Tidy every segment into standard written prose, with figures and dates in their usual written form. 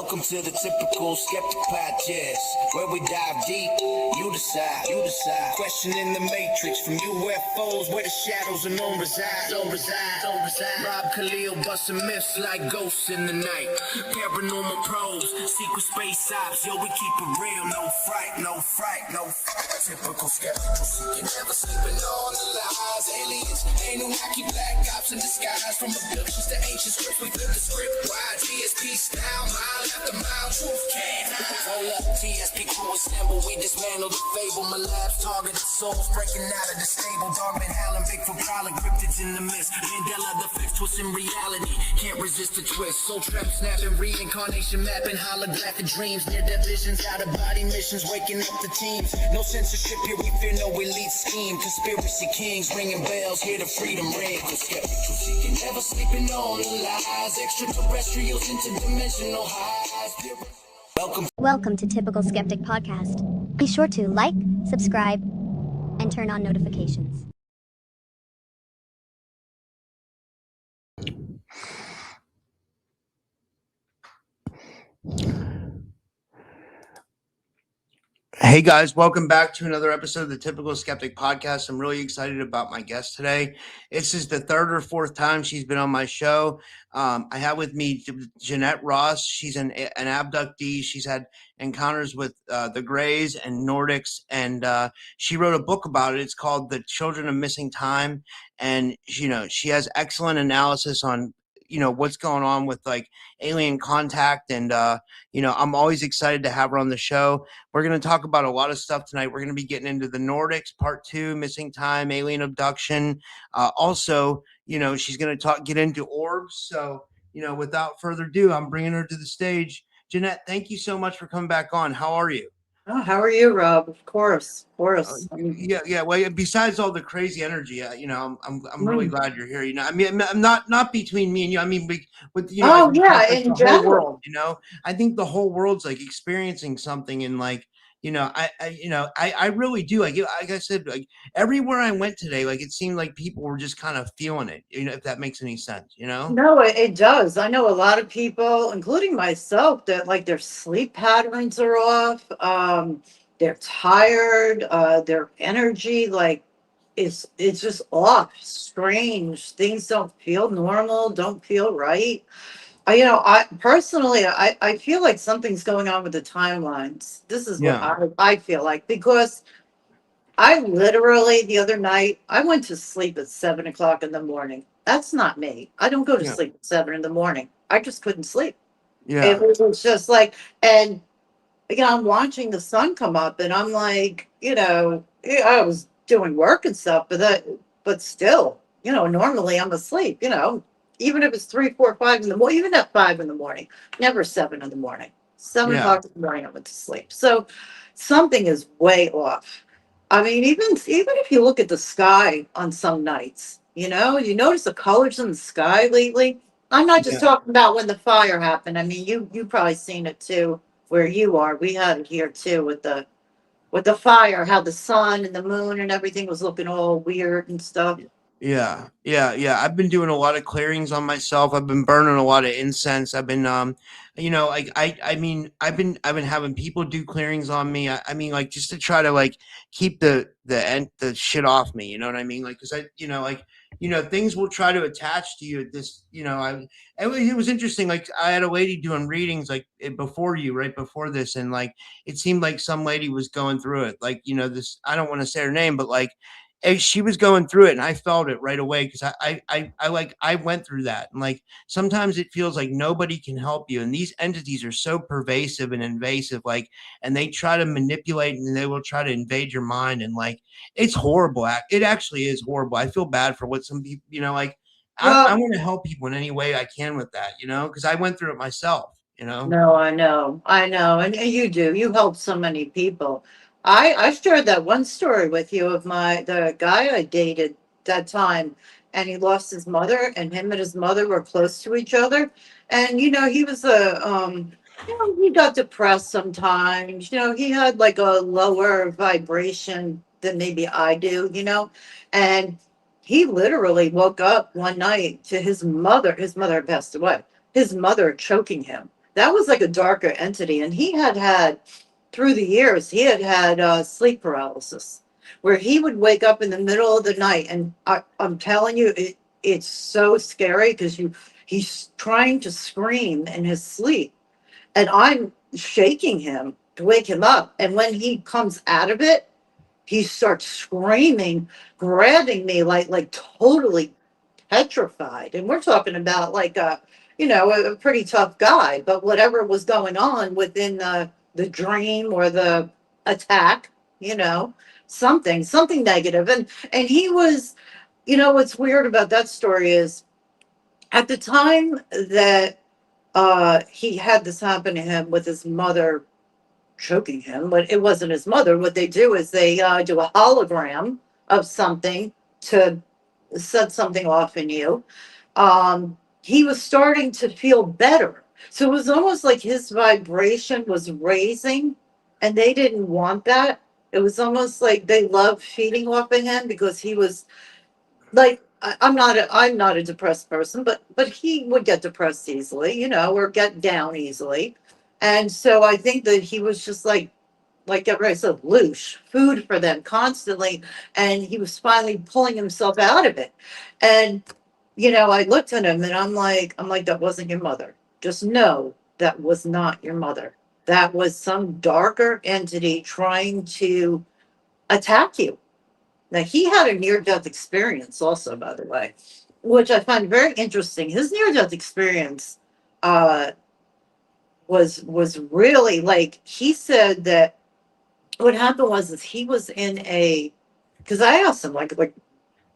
Welcome to the Typical Skeptic Podcast, where we dive deep, you decide. Questioning the matrix from UFOs, where the shadows unknown reside. Rob Khalil busting myths like ghosts in the night. Paranormal pros, secret space ops, yo, we keep it real, no fright. Typical skeptical, seeking, never sleeping on the lies. Aliens, Anunnaki, black ops in disguise. From abductions to ancient scripts, we flip the script wide. TSP style, mile after mile, truth can't hide. Hold up, TSP crew assemble, we dismantle the fable. My lab's targeted souls breaking out of the stable. Dogman howling, Bigfoot prowling, cryptids in the mist. Mandela the fix, twisting reality, can't resist the twist. Soul trap snapping, reincarnation mapping, holographic dreams, near death visions, out of body missions, waking up the teams. No censorship here, we fear no elite scheme. Conspiracy kings ringing bells, hear the freedom ring. Skeptical seeking, never sleeping on the lies. Extraterrestrials, interdimensional highs. Welcome to Typical Skeptic Podcast. Be sure to like, subscribe, and turn on notifications. Hey guys, welcome back to another episode of the Typical Skeptic Podcast. I'm really excited about my guest today. This is the third or fourth time she's been on my show. I have with me Jeanette Ross. She's an abductee. She's had encounters with the Greys and Nordics, and she wrote a book about it. It's called The Children of Missing Time, and she has excellent analysis on what's going on with like alien contact, and I'm always excited to have her on the show. We're going to talk about a lot of stuff tonight. We're going to be getting into the Nordics part 2, missing time, alien abduction. Also, she's going to get into orbs. So, without further ado, I'm bringing her to the stage. Jeanette, thank you so much for coming back on. How are you? Oh, how are you, Rob? Of course. Yeah. Well, besides all the crazy energy, I'm really glad you're here. I'm not between me and you. I mean, with in the general. whole world. I think the whole world's like experiencing something, and like, I really do. Like I said, like everywhere I went today, like it seemed like people were just kind of feeling it. If that makes any sense, No, it does. I know a lot of people, including myself, that like their sleep patterns are off. They're tired. Their energy, like, it's just off. Strange. Things don't feel normal. Don't feel right. I personally, I feel like something's going on with the timelines. This is what I feel like, because I literally the other night I went to sleep at 7 o'clock in the morning. That's not me. I don't go to sleep at 7 in the morning. I just couldn't sleep. It was just like, and I'm watching the sun come up, and I'm like, I was doing work and stuff, but still, normally I'm asleep. Even if it's 3, 4, 5 in the morning, even at 5 in the morning, never 7 in the morning. 7 o'clock in the morning, I went to sleep. So something is way off. I mean, even if you look at the sky on some nights, you notice the colors in the sky lately. I'm not just talking about when the fire happened. I mean, you probably seen it too where you are. We had it here too with the fire, how the sun and the moon and everything was looking all weird and stuff. Yeah. I've been doing a lot of clearings on myself. I've been burning a lot of incense. I've been, like I've been having people do clearings on me. I mean, like just to try to like keep the shit off me. You know what I mean? Like, cause things will try to attach to you at this. It was interesting. Like I had a lady doing readings like right before this, and like it seemed like some lady was going through it. Like this. I don't want to say her name, but like. She was going through it, and I felt it right away because I went through that, and like sometimes it feels like nobody can help you, and these entities are so pervasive and invasive, like, and they try to manipulate, and they will try to invade your mind, and like it's horrible. It actually is horrible. I feel bad for what some people, I want to help people in any way I can with that, because I went through it myself. No, I know, and you do. You help so many people. I shared that one story with you of the guy I dated that time, and he lost his mother, and him and his mother were close to each other, and he was he got depressed sometimes. He had like a lower vibration than maybe I do. And he literally woke up one night to his mother. His mother had passed away. His mother choking him. that was like a darker entity. And he had through the years, he had sleep paralysis, where he would wake up in the middle of the night. And I'm telling you, it's so scary because he's trying to scream in his sleep, and I'm shaking him to wake him up. And when he comes out of it, he starts screaming, grabbing me like totally petrified. And we're talking about like a pretty tough guy, but whatever was going on within the dream or the attack, something negative. And he was, what's weird about that story is at the time that he had this happen to him with his mother choking him, but it wasn't his mother. What they do is they do a hologram of something to set something off in you. He was starting to feel better. So it was almost like his vibration was raising, and they didn't want that. It was almost like they loved feeding off of him because he was like, I'm not a depressed person, but he would get depressed easily, or get down easily. And so I think that he was just like everybody said, loosh, food for them constantly. And he was finally pulling himself out of it. And, I looked at him and I'm like, that wasn't your mother. Just know that was not your mother. That was some darker entity trying to attack you. Now, he had a near-death experience also, by the way, which I find very interesting. His near-death experience uh, was really like, he said that what happened was is he was in because I asked him like,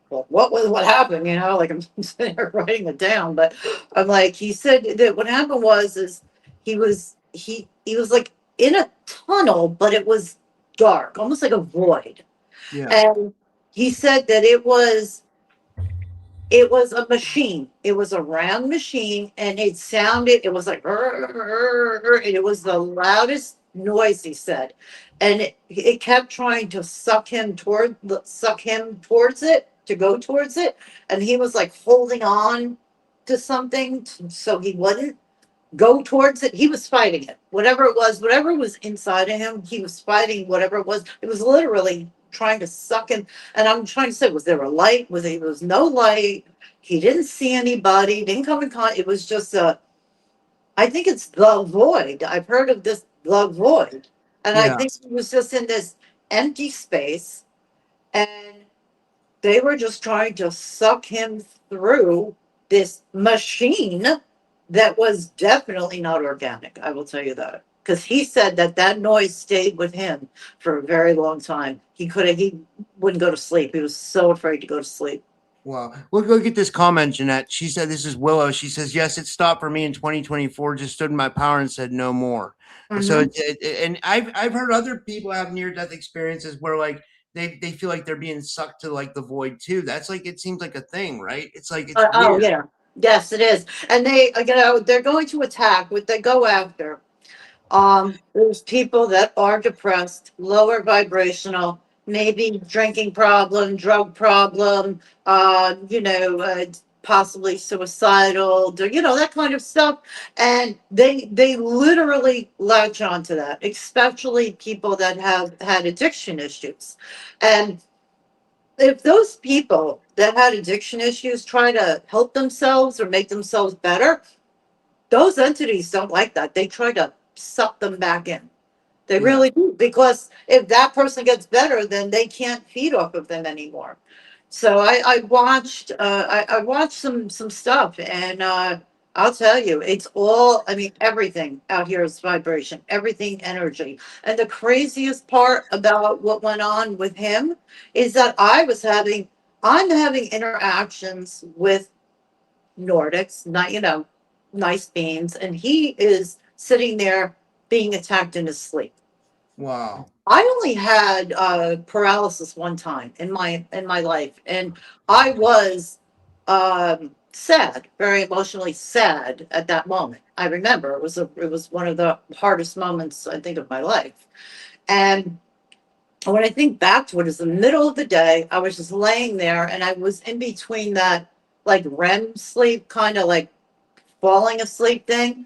well, what happened? Like I'm sitting here writing it down, but I'm like, he said that what happened was is he was like in a tunnel, but it was dark, almost like a void. Yeah. And he said that it was a machine. It was a round machine, and it was like, and it was the loudest noise, he said. And it kept trying to suck him towards it, to go towards it. And he was like holding on to something so he wouldn't go towards it. He was fighting it. Whatever was inside of him, he was fighting whatever it was. It was literally trying to suck him. And I'm trying to say, was there a light? There was no light. He didn't see anybody, didn't come in contact. It was just I think it's the void. I've heard of this, the void. And I Yeah. think he was just in this empty space, and they were just trying to suck him through this machine that was definitely not organic. I will tell you that. Because he said that noise stayed with him for a very long time. He wouldn't go to sleep. He was so afraid to go to sleep. Wow. Look at this comment, Jeanette. She said, this is Willow. She says, yes, it stopped for me in 2024, just stood in my power and said no more. So, Mhm. and I've heard other people have near death experiences where like they feel like they're being sucked to like the void too. That's like, it seems like a thing, right? It's like, it's Oh, weird. yeah. Yes, it is. And they're going to attack what they go after. There's people that are depressed, lower vibrational, maybe drinking problem, drug problem, possibly suicidal, that kind of stuff. And they literally latch onto that, especially people that have had addiction issues. And if those people that had addiction issues try to help themselves or make themselves better, those entities don't like that. They try to suck them back in. They Yeah. really do, because if that person gets better, then they can't feed off of them anymore. So I watched some stuff, and I'll tell you, it's all, I mean, everything out here is vibration, everything energy. And the craziest part about what went on with him is that I'm having interactions with Nordics, not, nice beings, and he is sitting there being attacked in his sleep. Wow. I only had paralysis one time in my life, and I was sad, very emotionally sad at that moment. I remember it was one of the hardest moments I think of my life. And when I think back to it, it's the middle of the day. I was just laying there, and I was in between that like REM sleep, kind of like falling asleep thing.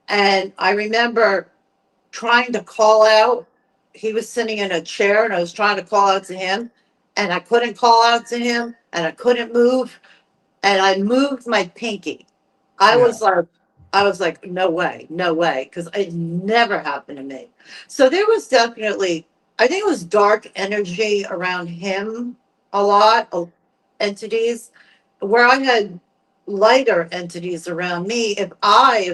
And I remember trying to call out. He was sitting in a chair and I was trying to call out to him and I couldn't call out to him and I couldn't move and I moved my pinky. I Yeah. was like, I was like, no way, no way, because it never happened to me. So there was definitely, I think it was dark energy around him a lot, entities, where I had lighter entities around me. If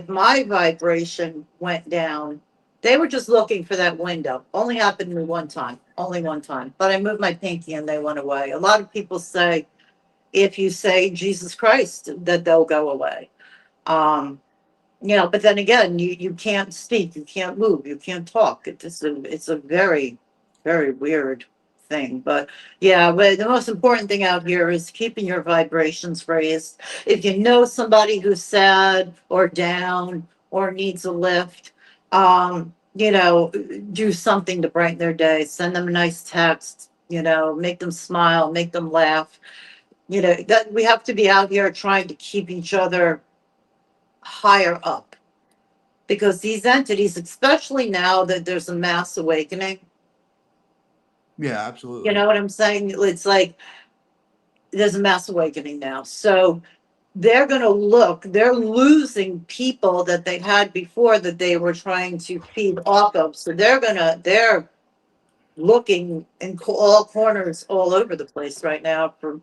my vibration went down, they were just looking for that window. Only happened to me one time, only one time. But I moved my pinky and they went away. A lot of people say if you say Jesus Christ, that they'll go away. Um, but then again, you can't speak, you can't move, you can't talk. It's a very, very weird thing. But yeah, but the most important thing out here is keeping your vibrations raised. If you know somebody who's sad or down or needs a lift, do something to brighten their day. Send them a nice text, make them smile, make them laugh. That we have to be out here trying to keep each other higher up because these entities, especially now that there's a mass awakening, Yeah, you absolutely. know what I'm saying? It's like there's a mass awakening now. So they're losing people that they had before that they were trying to feed off of. So they're looking in all corners all over the place right now for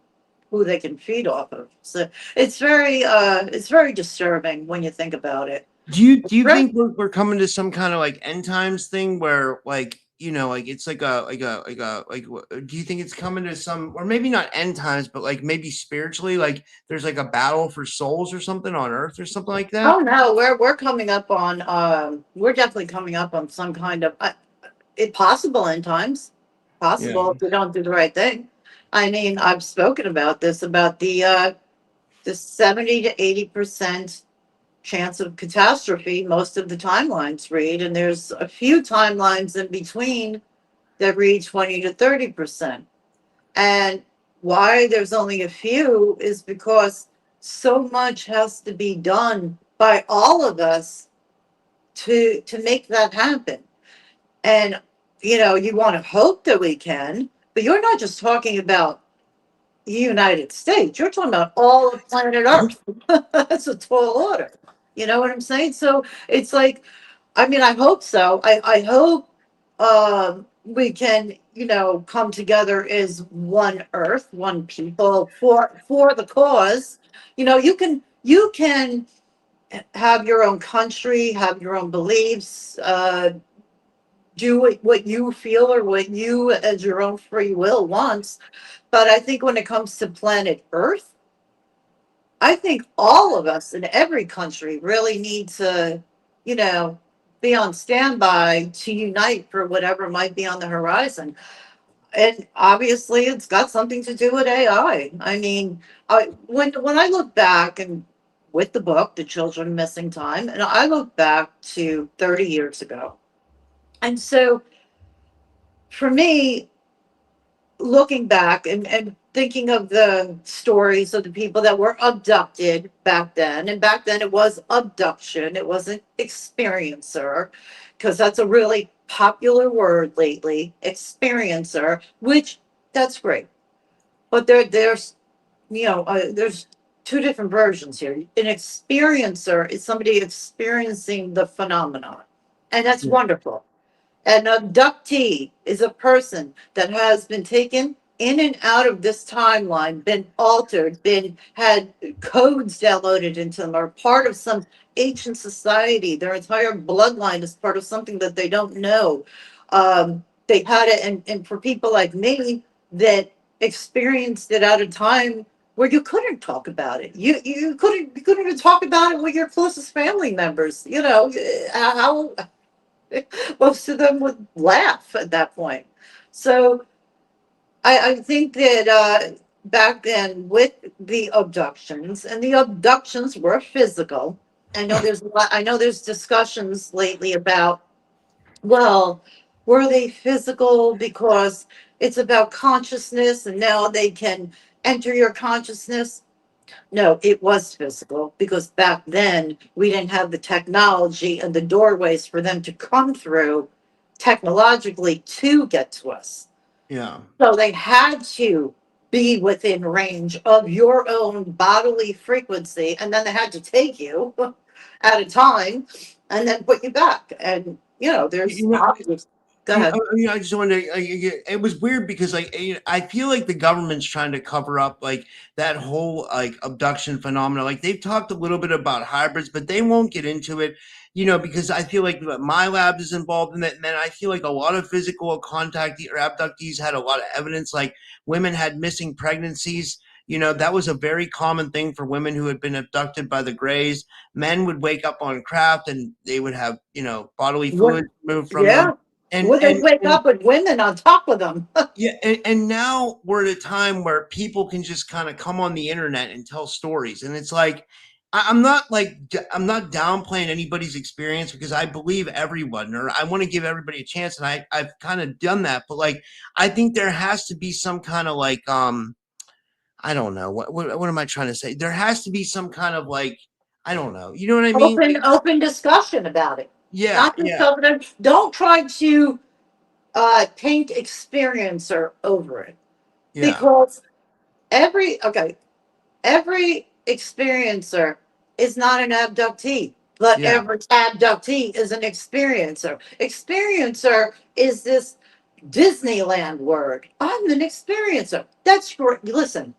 who they can feed off of. So it's very disturbing when you think about it. Do you Right. think we're coming to some kind of like end times thing where like like it's like do you think it's coming to some, or maybe not end times, but like maybe spiritually, like there's like a battle for souls or something on Earth or something like that? Oh no, we're coming up on we're definitely coming up on some kind of it possible end times. Yeah. Possible if we don't do the right thing. I mean, I've spoken about this about the 70 to 80% chance of catastrophe most of the timelines read, and there's a few timelines in between that read 20 to 30%. And why there's only a few is because so much has to be done by all of us to make that happen. And you want to hope that we can, but you're not just talking about the United States, you're talking about all of planet Earth. That's a tall order. You know what I'm saying? So it's like, I mean, I hope so. I hope we can, come together as one Earth, one people for the cause. You can have your own country, have your own beliefs, do what you feel or what you, as your own free will, wants. But I think when it comes to planet Earth, I think all of us in every country really need to, you know, be on standby to unite for whatever might be on the horizon. And obviously, it's got something to do with AI. I mean, when I look back and with the book, The Children Missing Time, and I look back to 30 years ago. And so for me, looking back and thinking of the stories of the people that were abducted back then, and back then it was abduction, it wasn't experiencer, because that's a really popular word lately, experiencer, which that's great. But there's two different versions here. An experiencer is somebody experiencing the phenomenon, and that's Yeah. wonderful. An abductee is a person that has been taken in and out of this timeline, been altered, been had codes downloaded into them, are part of some ancient society. Their entire bloodline is part of something that they don't know. They had it, and for people like me that experienced it at a time where you couldn't talk about it, you couldn't even talk about it with your closest family members. How most of them would laugh at that point. So I think that back then with the abductions, and the abductions were physical. I know there's discussions lately about, well, were they physical because it's about consciousness and now they can enter your consciousness. No, it was physical because back then we didn't have the technology and the doorways for them to come through technologically to get to us. Yeah. So they had to be within range of your own bodily frequency, and then they had to take you at a time and then put you back. And, there's You know, obvious. Go ahead. I just wanted to, it was weird because like I feel like the government's trying to cover up like that whole like abduction phenomena. Like they've talked a little bit about hybrids, but they won't get into it, because I feel like my lab is involved in it. And then I feel like a lot of physical contact or abductees had a lot of evidence, like women had missing pregnancies. That was a very common thing for women who had been abducted by the Greys. Men would wake up on craft and they would have, bodily What? fluids removed from them. Yeah. And Would they wake up with women on top of them? yeah, and now we're at a time where people can just kind of come on the internet and tell stories, and it's like I'm not downplaying anybody's experience because I believe everyone, or I want to give everybody a chance, and I've kind of done that, but like I think there has to be some kind of like I don't know what am I trying to say? There has to be some kind of like I don't know, you know what I mean? Open discussion about it. Yeah, Not just yeah, open. Don't try to paint experiencer over it, yeah, because every experiencer is not an abductee, but yeah, every abductee is an experiencer. Experiencer is this Disneyland word. I'm an experiencer. That's great. Listen,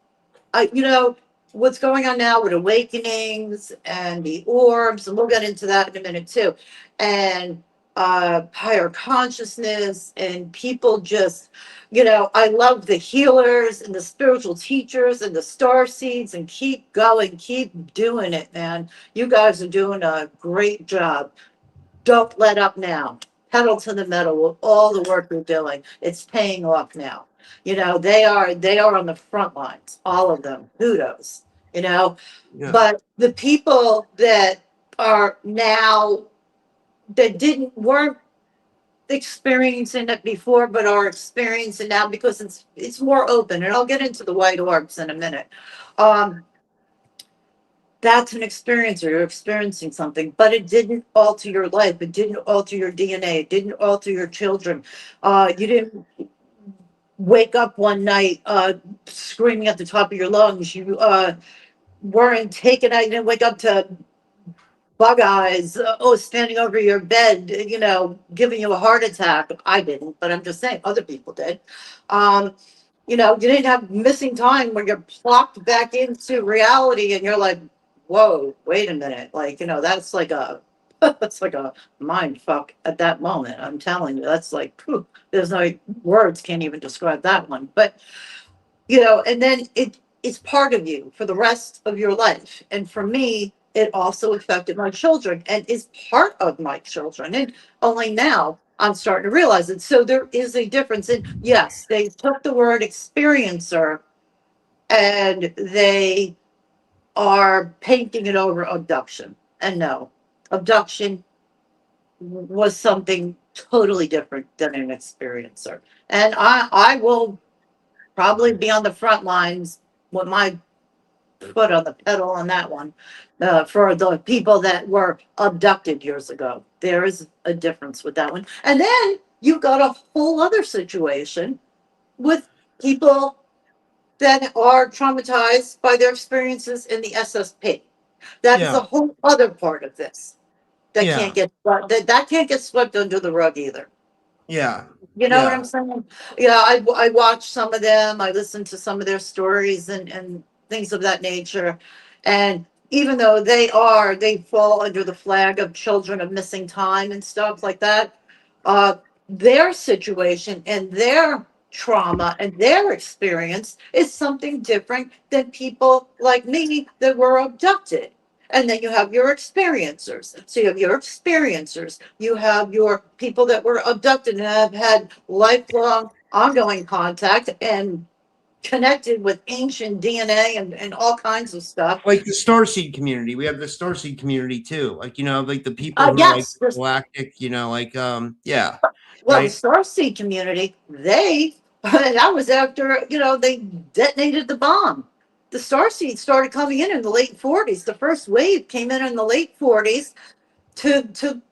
what's going on now with awakenings and the orbs, and we'll get into that in a minute too, and higher consciousness, and people just, I love the healers and the spiritual teachers and the star seeds, and keep going, keep doing it, man. You guys are doing a great job. Don't let up now. Pedal to the metal with all the work you're doing. It's paying off now. They are on the front lines, all of them. Kudos. yeah, But the people that are now that didn't weren't experiencing it before but are experiencing now because it's more open. And I'll get into the white orbs in a minute. Um, that's an experience, or you're experiencing something, but it didn't alter your life. It didn't alter your DNA. It didn't alter your children. You didn't wake up one night screaming at the top of your lungs. You weren't taken out. You didn't wake up to bug eyes, standing over your bed, giving you a heart attack. I didn't, but I'm just saying other people did. Um, you didn't have missing time where you're plopped back into reality and you're like, whoa, wait a minute. Like, that's like a that's like a mind fuck at that moment. I'm telling you, that's like, whew, there's no words can't even describe that one. But and then it's part of you for the rest of your life. And for me, it also affected my children and is part of my children. And only now I'm starting to realize it. So there is a difference. And yes, they took the word experiencer and they are painting it over abduction. And no, abduction was something totally different than an experiencer. And I will probably be on the front lines with my foot on the pedal on that one, for the people that were abducted years ago. There is a difference with that one. And then you've got a whole other situation with people that are traumatized by their experiences in the SSP. That is yeah, a whole other part of this that yeah, can't get that can't get swept under the rug either. yeah, You know what yeah. I'm saying? Yeah, I watched some of them. I listened to some of their stories and things of that nature. And even though they fall under the flag of children of missing time and stuff like that, uh, their situation and their trauma and their experience is something different than people like me that were abducted. And then you have your experiencers. So you have your experiencers. You have your people that were abducted and have had lifelong ongoing contact and connected with ancient DNA and all kinds of stuff. Like the starseed community, we have the starseed community too. Like like the people who are like Yes, galactic. Yeah, well, the right. Starseed community, that was after, they detonated the bomb. the starseeds started coming in the late 40s. The first wave came in the late 40s to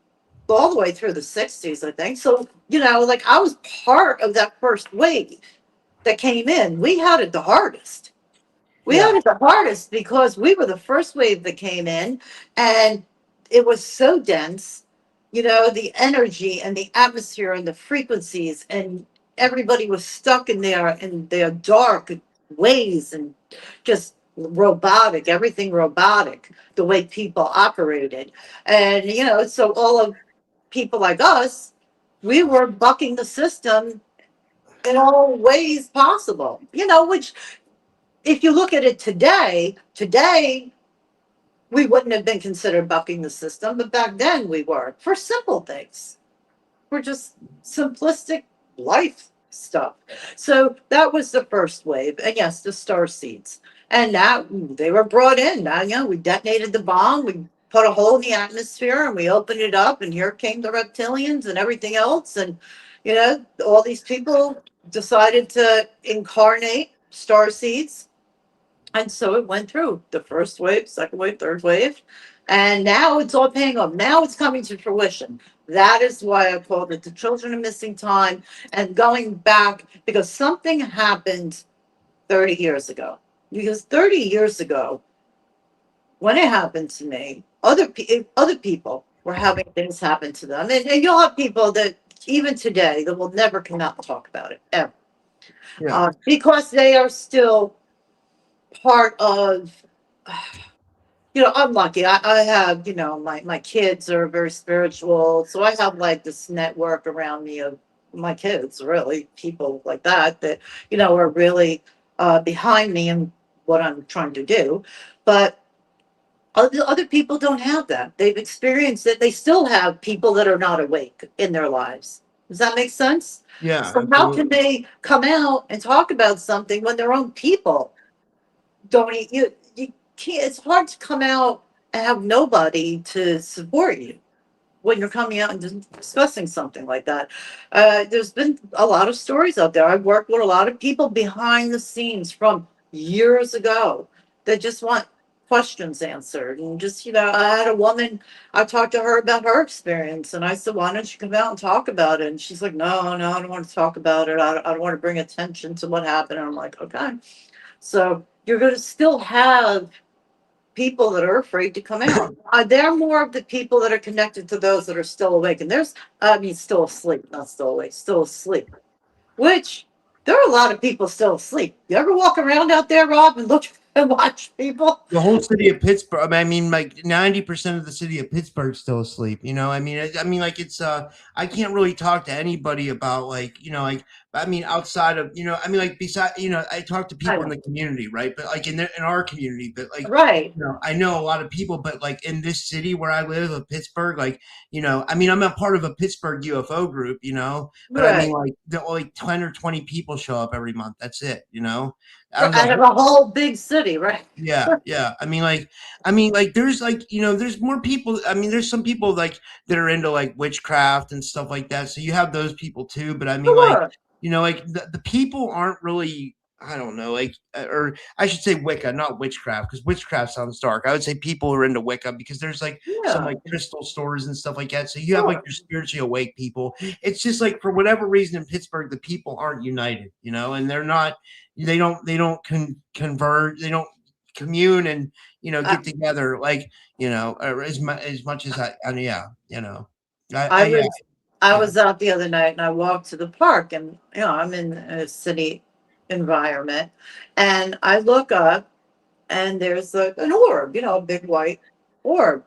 all the way through the 60s, I think. So, like I was part of that first wave that came in. We had it the hardest. We Yeah. had it the hardest because we were the first wave that came in, and it was so dense, the energy and the atmosphere and the frequencies, and everybody was stuck in their dark ways and just robotic, everything robotic, the way people operated. And, so all of people like us, we were bucking the system in all ways possible, which if you look at it today, we wouldn't have been considered bucking the system, but back then we were for simple things. We're just simplistic life stuff. So that was the first wave. And yes, the star seeds. And now they were brought in. Now, we detonated the bomb. We put a hole in the atmosphere and we opened it up. And here came the reptilians and everything else. And, all these people decided to incarnate star seeds. And so it went through the first wave, second wave, third wave. And now it's all paying off. Now it's coming to fruition. That is why I called it the Children of Missing Time, and going back because something happened 30 years ago. Because 30 years ago, when it happened to me, other people were having things happen to them. And you'll have people that even today that will never come out and talk about it ever. Yeah. Because they are still part of, I'm lucky. I have, my kids are very spiritual. So I have like this network around me of my kids, really, people like that, are really behind me and what I'm trying to do. But other people don't have that. They've experienced it. They still have people that are not awake in their lives. Does that make sense? Yeah. So how can they come out and talk about something when their own people don't you can't, it's hard to come out and have nobody to support you when you're coming out and discussing something like that. There's been a lot of stories out there. I've worked with a lot of people behind the scenes from years ago that just want questions answered. And just, I had a woman, I talked to her about her experience, and I said, why don't you come out and talk about it? And she's like, no, I don't want to talk about it. I don't want to bring attention to what happened. And I'm like, okay. So you're going to still have people that are afraid to come out. They're more of the people that are connected to those that are still awake. And still asleep, not still awake, still asleep. Which there are a lot of people still asleep. You ever walk around out there, Rob, and look and watch people? The whole city of Pittsburgh. I mean, like 90% of the city of Pittsburgh's still asleep. I mean, like it's. I can't really talk to anybody about outside of like beside I talk to people in the community, right? But like in our community, but like right. I know a lot of people, but like in this city where I live, of Pittsburgh, like I mean, I'm a part of a Pittsburgh UFO group, but right. I mean, like 10 or 20 people show up every month. That's it, Out of a whole big city, right? Yeah. I mean, there's there's more people. I mean, there's some people like that are into like witchcraft and stuff like that. So you have those people too. But I mean, sure. The people aren't really. I don't know, or I should say Wicca, not witchcraft, because witchcraft sounds dark. I would say people who are into Wicca because there's some like crystal stores and stuff like that. So you have like your spiritually awake people. It's just like for whatever reason in Pittsburgh, the people aren't united, and they're not. They don't convert. They don't commune and get together as much as I was out the other night and I walked to the park, and I'm in a city environment, and I look up and there's an orb, a big white orb,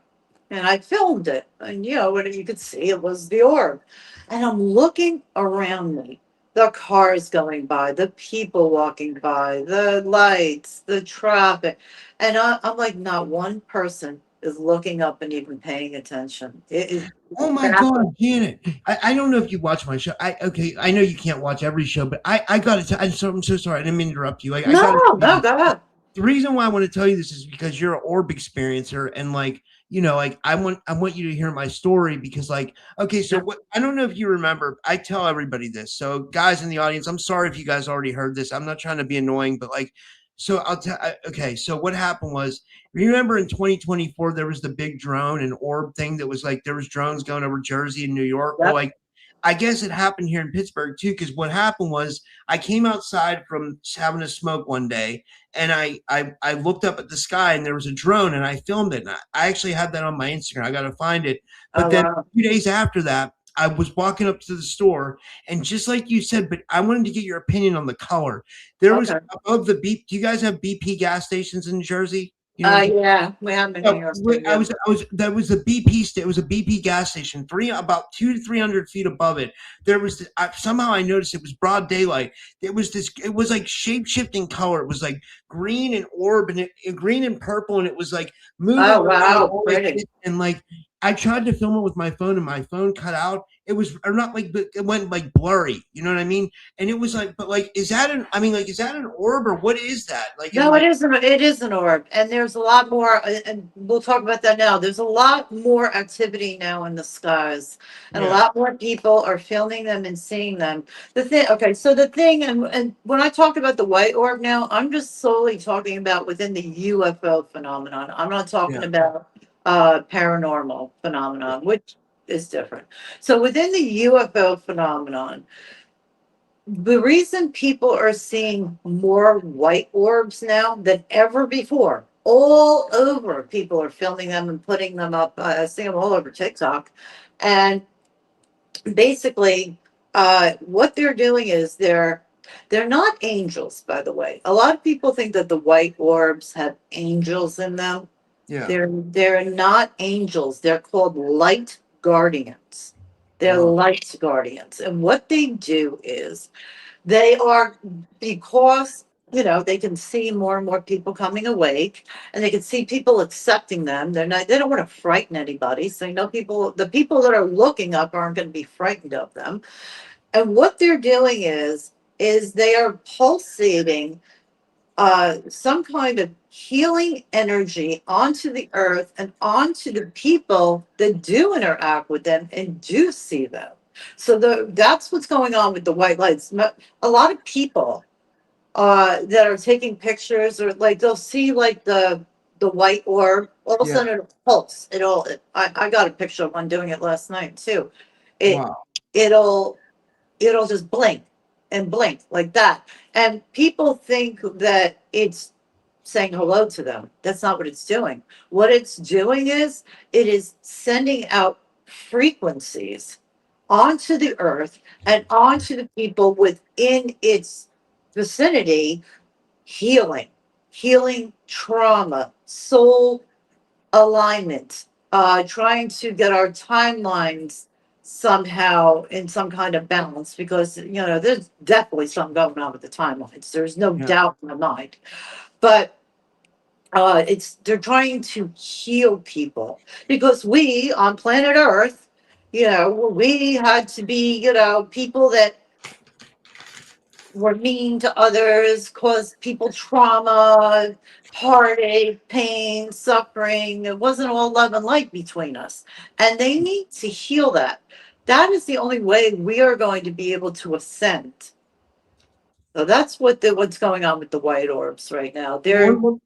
and I filmed it, and what you could see, it was the orb, and I'm looking around me, the cars going by, the people walking by, the lights, the traffic, and I'm like, not one person is looking up and even paying attention. It is. Oh my God, Janet! I don't know if you watch my show. I know you can't watch every show, but I got to. I'm so sorry. I didn't mean to interrupt you. No, go ahead. The reason why I want to tell you this is because you're an orb experiencer, and I want you to hear my story because okay, so I don't know if you remember. I tell everybody this. So guys in the audience, I'm sorry if you guys already heard this. I'm not trying to be annoying, but So I'll tell. Okay, so what happened was, remember in 2024 there was the big drone and orb thing that was like there was drones going over Jersey and New York. Well, Yep. like I guess it happened here in Pittsburgh too. Because what happened was I came outside from having a smoke one day, and I looked up at the sky and there was a drone and I filmed it. And I actually had that on my Instagram. I got to find it. But Oh, then wow. 2 days after that, I was walking up to the store, and just like you said, but I wanted to get your opinion on the color. There was Okay. above the B. Do you guys have BP gas stations in Jersey? You know, Yeah, we have in New York. that was the BP. It was a BP gas station, about 200 to 300 feet above it. There was somehow I noticed it was broad daylight. It was like shape shifting color. It was like green and orb and green and purple, and it was like moving Oh, around wow, all pretty. and like I tried to film it with my phone, and my phone cut out. It was or not like, but it went like blurry. You know what I mean? And it was like, but like, is that an? I mean, like, is that an orb or what is that? Like, No, it is an orb, and there's a lot more, and we'll talk about that now. There's a lot more activity now in the skies, and a yeah, lot more people are filming them and seeing them. So the thing, and when I talk about the white orb now, I'm just solely talking about within the UFO phenomenon. I'm not talking yeah, about paranormal phenomenon, which is different. So within the UFO phenomenon, the reason people are seeing more white orbs now than ever before, all over, people are filming them and putting them up. I see them all over TikTok. And basically, what they're doing is they're not angels, by the way. A lot of people think that the white orbs have angels in them. yeah. They're not angels. They're called light guardians. They're Wow. light guardians. And what they do is they are, because they can see more and more people coming awake, and they can see people accepting them. They don't want to frighten anybody. So the people that are looking up aren't going to be frightened of them. And what they're doing is they are pulsating some kind of healing energy onto the earth and onto the people that do interact with them and do see them. So that's what's going on with the white lights. A lot of people that are taking pictures, or like they'll see like the white orb, all of a Yeah. sudden it'll pulse. I got a picture of one doing it last night too. It Wow. it'll it'll just blink like that. And people think that it's saying hello to them. That's not what it's doing. What it's doing is it is sending out frequencies onto the earth and onto the people within its vicinity, healing trauma, soul alignment, trying to get our timelines somehow in some kind of balance, because there's definitely something going on with the timelines. There's no Yeah. doubt in my mind. But they're trying to heal people, because we on planet Earth, we had to be, people that were mean to others, caused people trauma, heartache, pain, suffering. It wasn't all love and light between us. And they need to heal that. That is the only way we are going to be able to ascend. So that's what's going on with the white orbs right now. One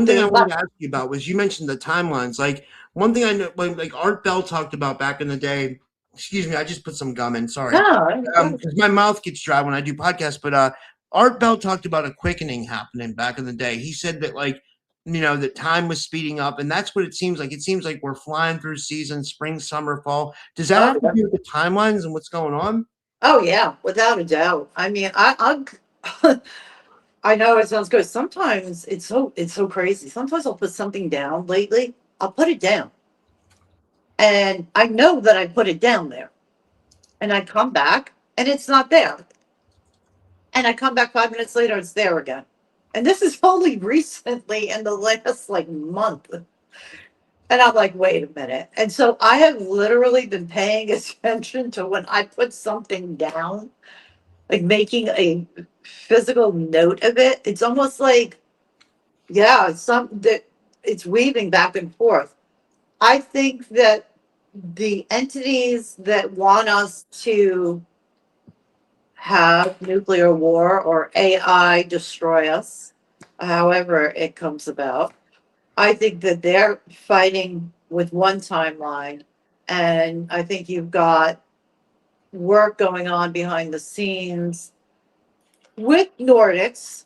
thing They're I wanted to ask you about was you mentioned the timelines. Like one thing I know, like Art Bell talked about back in the day. Excuse me, I just put some gum in. Sorry, no, because my mouth gets dry when I do podcasts. But Art Bell talked about a quickening happening back in the day. He said that that time was speeding up, and that's what it seems like. It seems like we're flying through seasons, spring, summer, fall. Does that have to do with the timelines and what's going on? oh yeah, without a doubt. I mean, I'm I know it sounds good. Sometimes it's so crazy. Sometimes I'll put something down lately. I'll put it down. And I know that I put it down there. And I come back and it's not there. And I come back 5 minutes later, it's there again. And this is only recently in the last like month. And I'm like, wait a minute. And so I have literally been paying attention to when I put something down, like making a physical note of it. It's almost like, yeah, it's weaving back and forth. I think that the entities that want us to have nuclear war or AI destroy us, however it comes about. I think that they're fighting with one timeline, and I think you've got work going on behind the scenes with Nordics,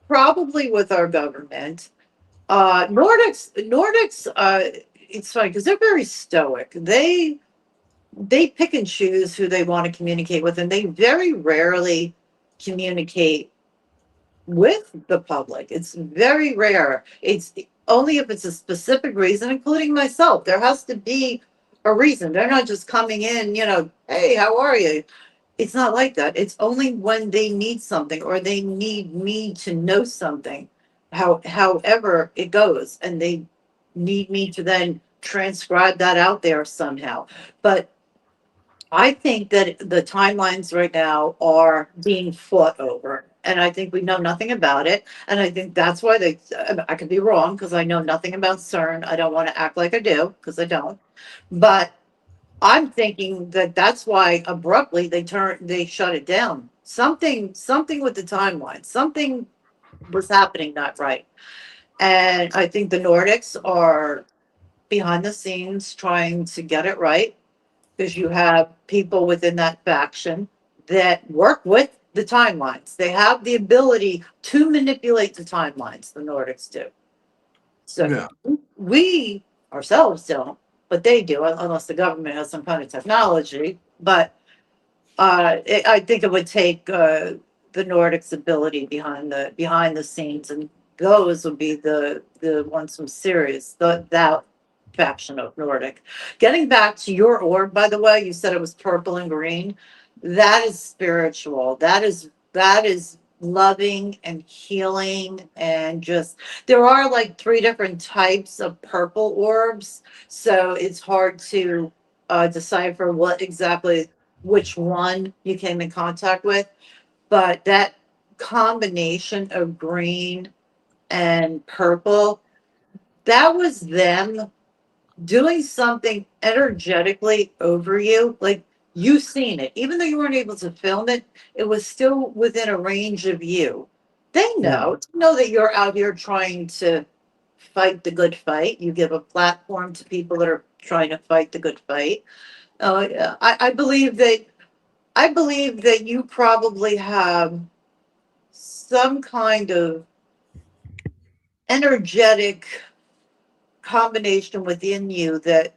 probably with our government. Nordics, it's funny because they're very stoic. They pick and choose who they want to communicate with, and they very rarely communicate with the public. It's very rare. It's only if it's a specific reason, including myself. There has to be a reason. They're not just coming in, hey, how are you? It's not like that. It's only when they need something or they need me to know something, however it goes, and they need me to then transcribe that out there somehow. But I think that the timelines right now are being fought over, and I think we know nothing about it. And I think that's why I could be wrong because I know nothing about CERN. I don't want to act like I do because I don't. But I'm thinking that that's why abruptly they shut it down. Something with the timeline, something was happening not right. And I think the Nordics are behind the scenes trying to get it right because you have people within that faction that work with the timelines. They have the ability to manipulate the timelines, the Nordics do. So Yeah. we ourselves don't, but they do, unless the government has some kind of technology. But I think it would take the Nordics' ability behind the scenes, and those would be the ones from Sirius, that faction of Nordic. Getting back to your orb, by the way, you said it was purple and green. That is spiritual. That is loving and healing, and just there are like three different types of purple orbs, so it's hard to decipher which one you came in contact with. But that combination of green and purple, that was them doing something energetically over you. Like, you've seen it. Even though you weren't able to film it, it was still within a range of you. They know that you're out here trying to fight the good fight. You give a platform to people that are trying to fight the good fight. Yeah. I believe that you probably have some kind of energetic combination within you that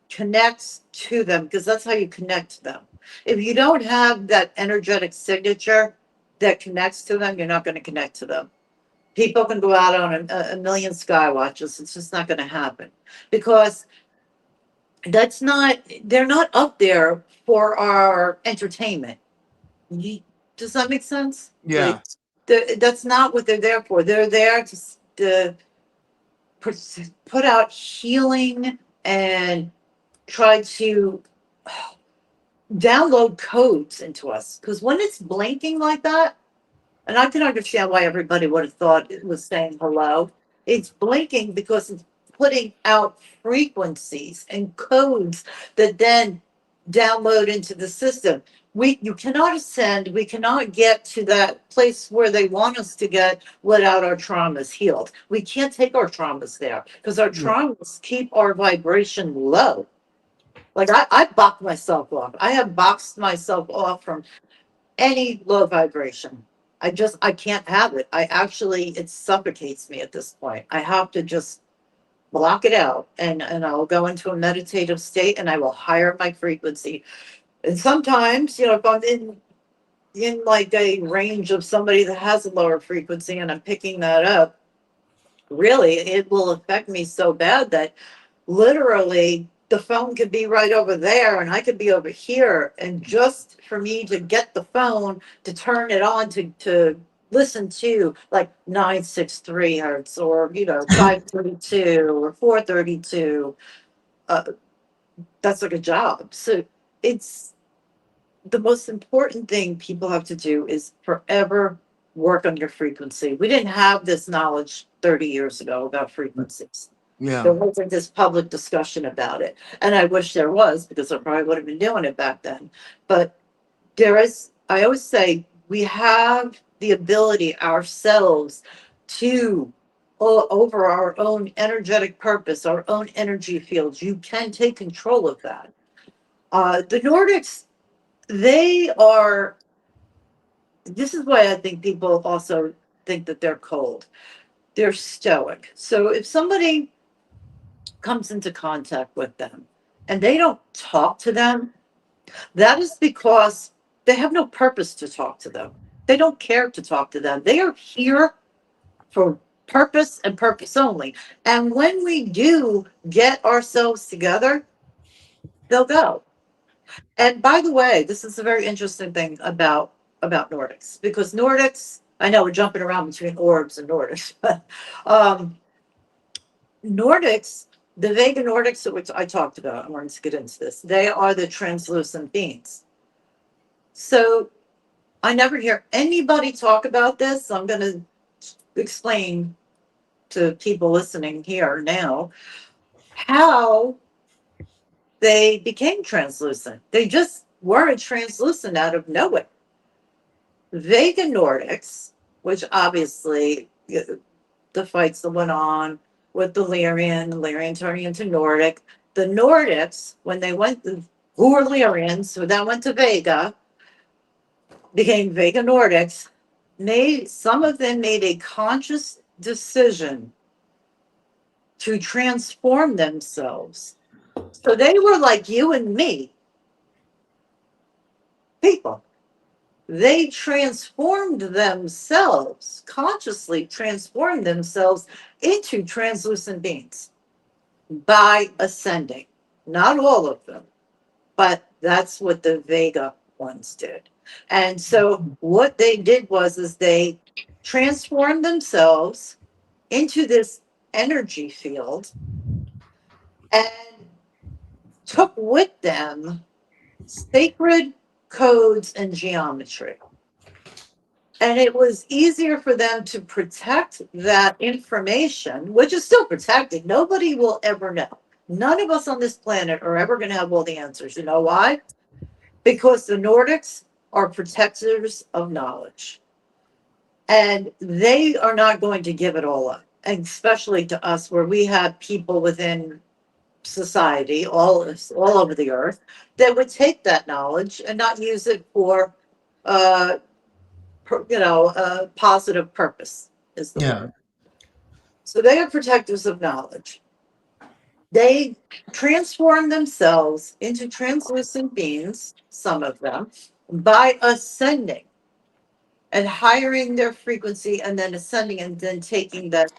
connects to them, because that's how you connect to them. If you don't have that energetic signature that connects to them, you're not going to connect to them. People can go out on a million sky watches. It's just not going to happen because they're not up there for our entertainment. Does that make sense? Yeah. Like, that's not what they're there for. They're there to put out healing and try to download codes into us. Because when it's blinking like that, and I can understand why everybody would have thought it was saying hello, it's blinking because it's putting out frequencies and codes that then download into the system. You cannot ascend, we cannot get to that place where they want us to get without our traumas healed. We can't take our traumas there because our traumas keep our vibration low. Like, I boxed myself off. I have boxed myself off from any low vibration. I can't have it. It suffocates me at this point. I have to just block it out, and I'll go into a meditative state, and I will higher my frequency. And sometimes, if I'm in like a range of somebody that has a lower frequency and I'm picking that up, really, it will affect me so bad that literally the phone could be right over there and I could be over here. And just for me to get the phone to turn it on to listen to like 963 hertz or 532 or 432, that's like a job. So it's the most important thing people have to do is forever work on your frequency. We didn't have this knowledge 30 years ago about frequencies. There Yeah. wasn't this public discussion about it. And I wish there was, because I probably would have been doing it back then. But I always say, we have the ability ourselves to over our own energetic purpose, our own energy fields. You can take control of that. The Nordics, they are, this is why I think people also think that they're cold. They're stoic. So if somebody comes into contact with them and they don't talk to them, that is because they have no purpose to talk to them. They don't care to talk to them. They are here for purpose and purpose only. And when we do get ourselves together, they'll go. And by the way, this is a very interesting thing about Nordics, because Nordics, I know we're jumping around between orbs and Nordics, but Nordics, the Vega Nordics, which I talked about, I wanted to get into this, they are the translucent beings. So I never hear anybody talk about this. So I'm going to explain to people listening here now how they became translucent. They just were translucent out of nowhere. Vega Nordics, which obviously the fights that went on with the Lyrian turning into Nordic. The Nordics, when they went, who were Lyrians, so that went to Vega, became Vega Nordics, some of them made a conscious decision to transform themselves. So they were like you and me, people. They transformed themselves, consciously transformed themselves into translucent beings by ascending. Not all of them, but that's what the Vega ones did. And so what they did is they transformed themselves into this energy field and took with them sacred codes and geometry. And it was easier for them to protect that information, which is still protected. Nobody will ever know. None of us on this planet are ever going to have all the answers. You know why? Because the Nordics are protectors of knowledge. And they are not going to give it all up, and especially to us, where we have people within society, all over the earth, that would take that knowledge and not use it for, positive purpose is the word. So they are protectors of knowledge. They transform themselves into translucent beings, some of them, by ascending and hiring their frequency and then ascending and then taking that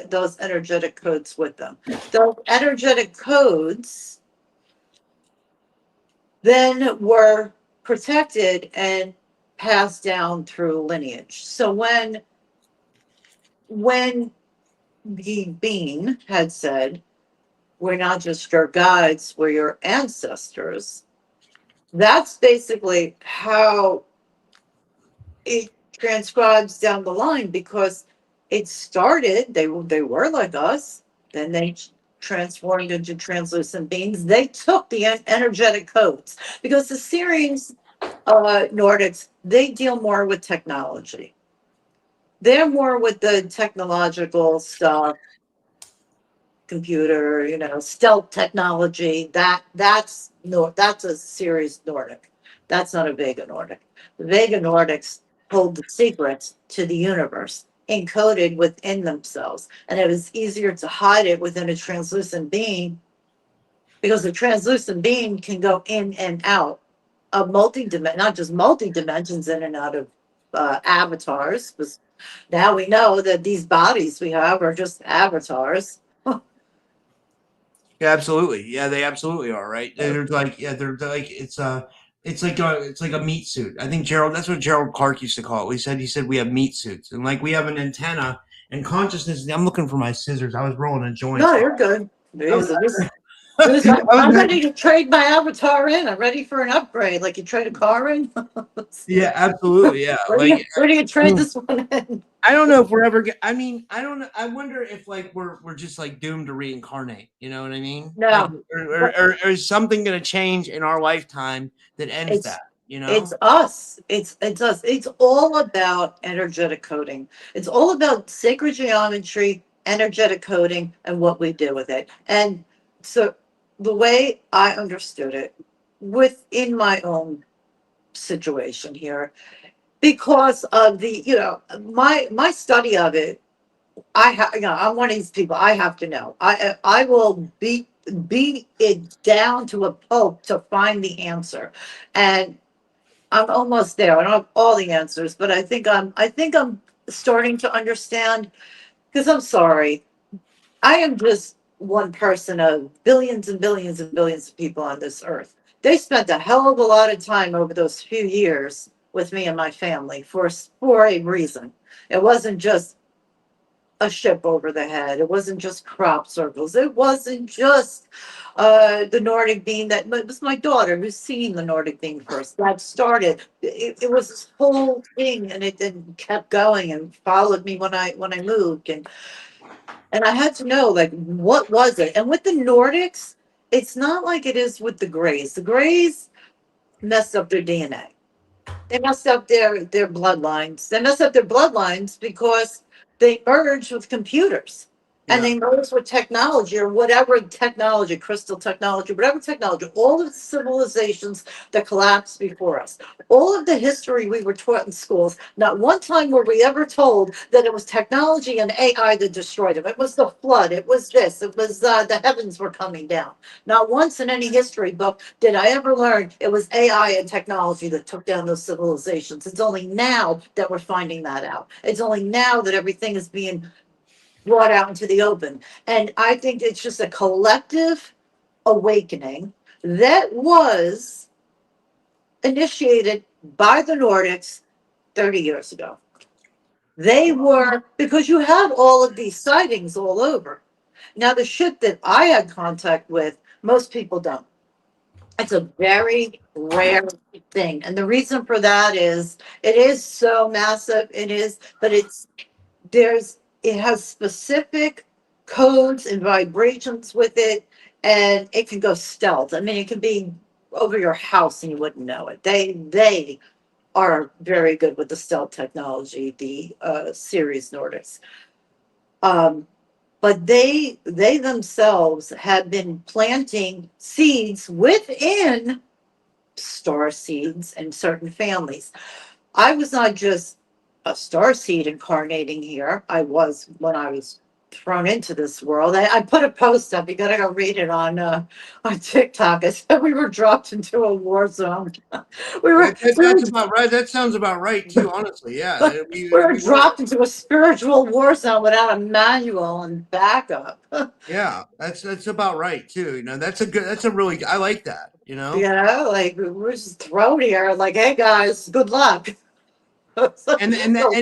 those energetic codes with them. Those energetic codes then were protected and passed down through lineage. So when the being had said, we're not just your guides, we're your ancestors, that's basically how it transcribes down the line, because it started, they were like us, then they transformed into translucent beings. They took the energetic codes, because the Syrians, Nordics, they deal more with technology. They're more with the technological stuff, computer, stealth technology. That's a serious Nordic. That's not a Vega Nordic. The Vega Nordics hold the secrets to the universe encoded within themselves, and it was easier to hide it within a translucent being, because the translucent being can go in and out of not just multi-dimensions, in and out of avatars, because now we know that these bodies we have are just avatars. Yeah, absolutely. Yeah, they absolutely are, right? They're like, it's like a meat suit. I think that's what Gerald Clark used to call it. He said we have meat suits, and like we have an antenna and consciousness. I'm looking for my scissors. I was rolling a joint. No, you're good. I'm ready to trade my avatar in. I'm ready for an upgrade, like you trade a car in. Yeah, absolutely. Yeah. Where do you trade this one in? I don't know if we're ever. I mean, I don't know. I wonder if like we're just like doomed to reincarnate. You know what I mean? No. Like, or is something going to change in our lifetime that ends that? you know? It's us. It's us. It's all about energetic coding. It's all about sacred geometry, energetic coding, and what we do with it. And so the way I understood it within my own situation here, because of the, my study of it, I'm one of these people. I have to know. I will beat it down to a pulp to find the answer, and I'm almost there. I don't have all the answers, but I think I'm starting to understand. Because I'm sorry, I am just one person of billions and billions and billions of people on this earth. They spent a hell of a lot of time over those few years with me and my family for a reason. It wasn't just a ship over the head. It wasn't just crop circles. It wasn't just the Nordic being that, but it was my daughter who's seen the Nordic being first. That started. It was this whole thing, and it then kept going and followed me when I moved, and I had to know, like, what was it? And with the Nordics, it's not like it is with the Greys. The Greys messed up their DNA. They messed up their bloodlines. They messed up their bloodlines because they merged with computers, and Yeah. they merged with technology, or whatever technology, crystal technology, whatever technology, all of the civilizations that collapsed before us, all of the history we were taught in schools. Not one time were we ever told that it was technology and AI that destroyed them. It was the flood. It was this. It was the heavens were coming down. Not once in any history book did I ever learn it was AI and technology that took down those civilizations. It's only now that we're finding that out. It's only now that everything is being brought out into the open. And I think it's just a collective awakening that was initiated by the Nordics 30 years ago. They were, because you have all of these sightings all over. Now, the shit that I had contact with, most people don't. It's a very rare thing. And the reason for that is it is so massive. It is, but it has specific codes and vibrations with it, and it can go stealth. I mean, it can be over your house and you wouldn't know it. They are very good with the stealth technology, the series Nordics. Um, but they themselves have been planting seeds within star seeds and certain families. I was not just a star seed incarnating here. I was when I was thrown into this world. I put a post up. You gotta go read it on TikTok. I said we were dropped into a war zone. we were we were That's about right. That sounds about right too, honestly. Yeah. we were dropped into a spiritual war zone without a manual and backup. Yeah, that's about right too. That's a really I like that, Like we're just thrown here. Like, hey guys, good luck. And that So,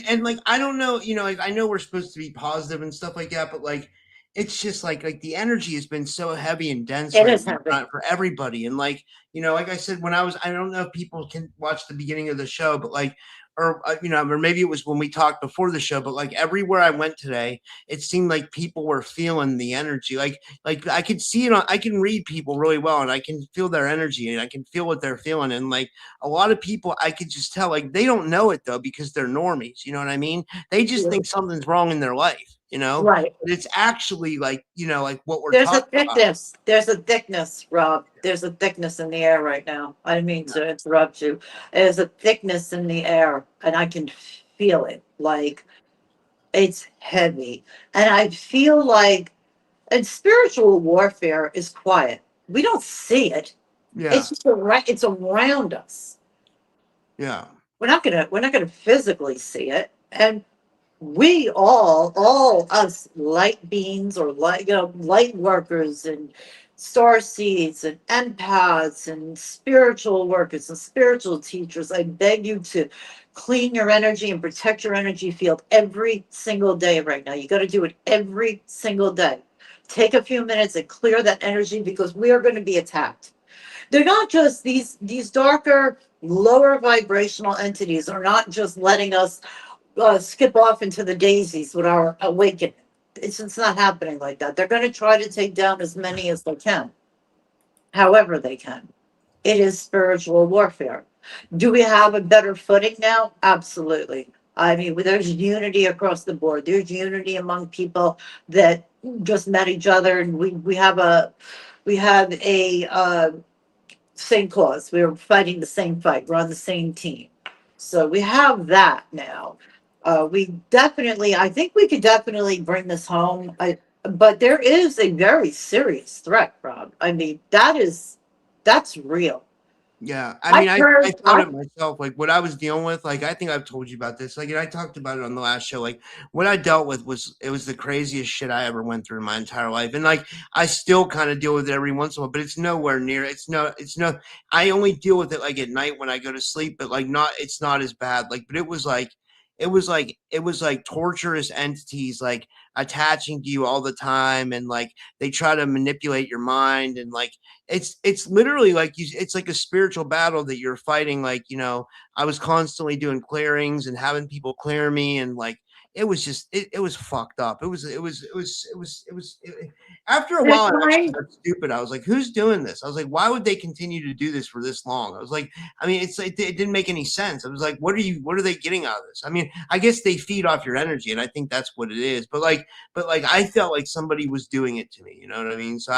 and like I don't know, like I know we're supposed to be positive and stuff like that, but like it's just like the energy has been so heavy and dense it right is now happening. for everybody. And like, like I said, I don't know if people can watch the beginning of the show, but like or maybe it was when we talked before the show, but like everywhere I went today, it seemed like people were feeling the energy. Like I could see it I can read people really well, and I can feel their energy, and I can feel what they're feeling. And like a lot of people, I could just tell, like they don't know it though because they're normies. You know what I mean? They just think something's wrong in their life. Right. But it's actually like what we're There's a talking about. thickness. There's a thickness, Rob. There's a thickness in the air right now. I didn't mean to interrupt you. There's a thickness in the air, and I can feel it. Like it's heavy. And I feel like, and spiritual warfare is quiet. We don't see it. Yeah, It's just it's around us. yeah, We're not gonna physically see it. And we all us light beings, or light workers, and star seeds and empaths and spiritual workers and spiritual teachers, I beg you to clean your energy and protect your energy field every single day. Right now, you got to do it every single day. Take a few minutes and clear that energy, because we are going to be attacked. They're not just these darker, lower vibrational entities are not just letting us skip off into the daisies with our awakening. It's not happening like that. They're going to try to take down as many as they can, however they can. It is spiritual warfare. Do we have a better footing now? Absolutely. I mean, there's unity across the board. There's unity among people that just met each other, and we have a same cause. We were fighting the same fight. We're on the same team. So we have that now. I think we could definitely bring this home. But there is a very serious threat, Rob. I mean, that's real. Yeah, I mean, I've I heard, felt I, it myself, like, what I was dealing with, like, I think I've told you about this, like, and I talked about it on the last show, like, what I dealt with was the craziest shit I ever went through in my entire life, and, like, I still kinda deal with it every once in a while, but it's nowhere near it's no I only deal with it, like, at night when I go to sleep, but, like, it's not as bad, like, but it was like torturous entities, like, attaching to you all the time, and, like, they try to manipulate your mind, and, like, it's literally like it's like a spiritual battle that you're fighting. Like, I was constantly doing clearings and having people clear me, and, like, it was just it was fucked up. After a they're while, I actually trying, got stupid. I was like, who's doing this? I was like, why would they continue to do this for this long? I was like, I mean, it didn't make any sense. I was like, what are they getting out of this? I mean, I guess they feed off your energy, and I think that's what it is. But I felt like somebody was doing it to me, you know what I mean? So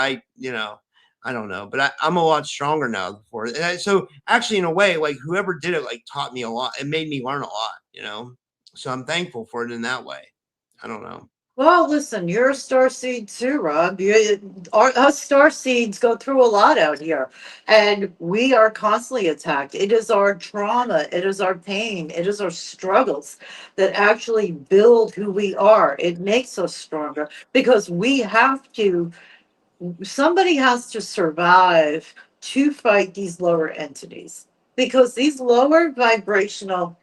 I don't know, but I'm a lot stronger now than before. So actually, in a way, like, whoever did it, like, taught me a lot. It made me learn a lot. So I'm thankful for it in that way. I don't know. well, listen, you're a star seed too, Rob. Us star seeds go through a lot out here, and we are constantly attacked. It is our trauma, it is our pain, it is our struggles that actually build who we are. It makes us stronger because somebody has to survive to fight these lower entities. Because these lower vibrational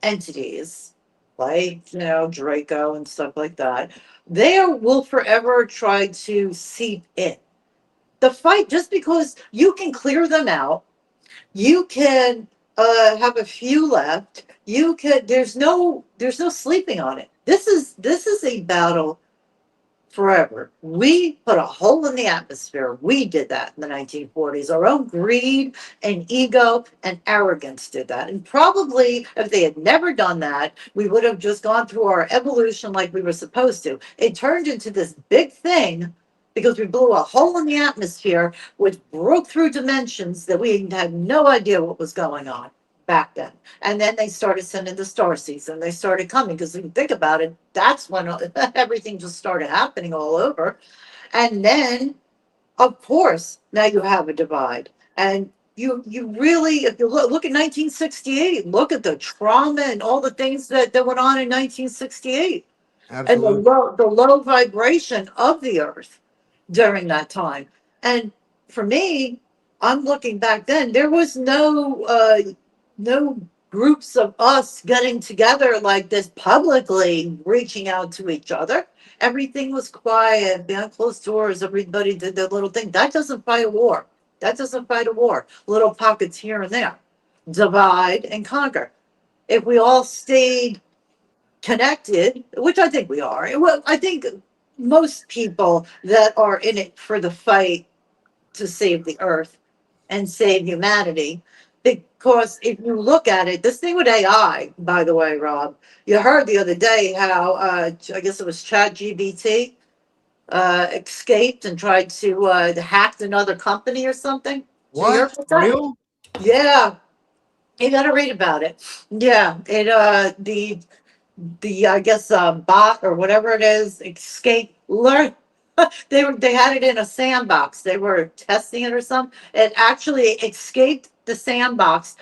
entities, like, Draco and stuff like that, will forever try to seep in. The fight, just because you can clear them out, you can have a few left. There's no sleeping on it. This is a battle forever. We put a hole in the atmosphere. We did that in the 1940s. Our own greed and ego and arrogance did that. And probably if they had never done that, we would have just gone through our evolution like we were supposed to. It turned into this big thing because we blew a hole in the atmosphere, which broke through dimensions that we had no idea what was going on back then. And then they started sending the star seeds and they started coming because if you think about it, that's when everything just started happening all over. And then, of course, now you have a divide. And you really, if you look at 1968, look at the trauma and all the things that went on in 1968 and the Absolutely. low vibration of the earth during that time. And for me, I'm looking back then, there was no groups of us getting together like this publicly reaching out to each other. Everything was quiet, behind closed doors, everybody did their little thing. That doesn't fight a war. That doesn't fight a war. Little pockets here and there. Divide and conquer. If we all stayed connected, which I think we are. Well, I think most people that are in it for the fight to save the earth and save humanity. Because if you look at it, this thing with AI, by the way, Rob, you heard the other day how I guess it was ChatGPT escaped and tried to hack another company or something. Did you hear What? about For that? real? Yeah, you got to read about it. Yeah, the I guess bot or whatever it is escape learn. They had it in a sandbox. They were testing it or something. It actually escaped the sandbox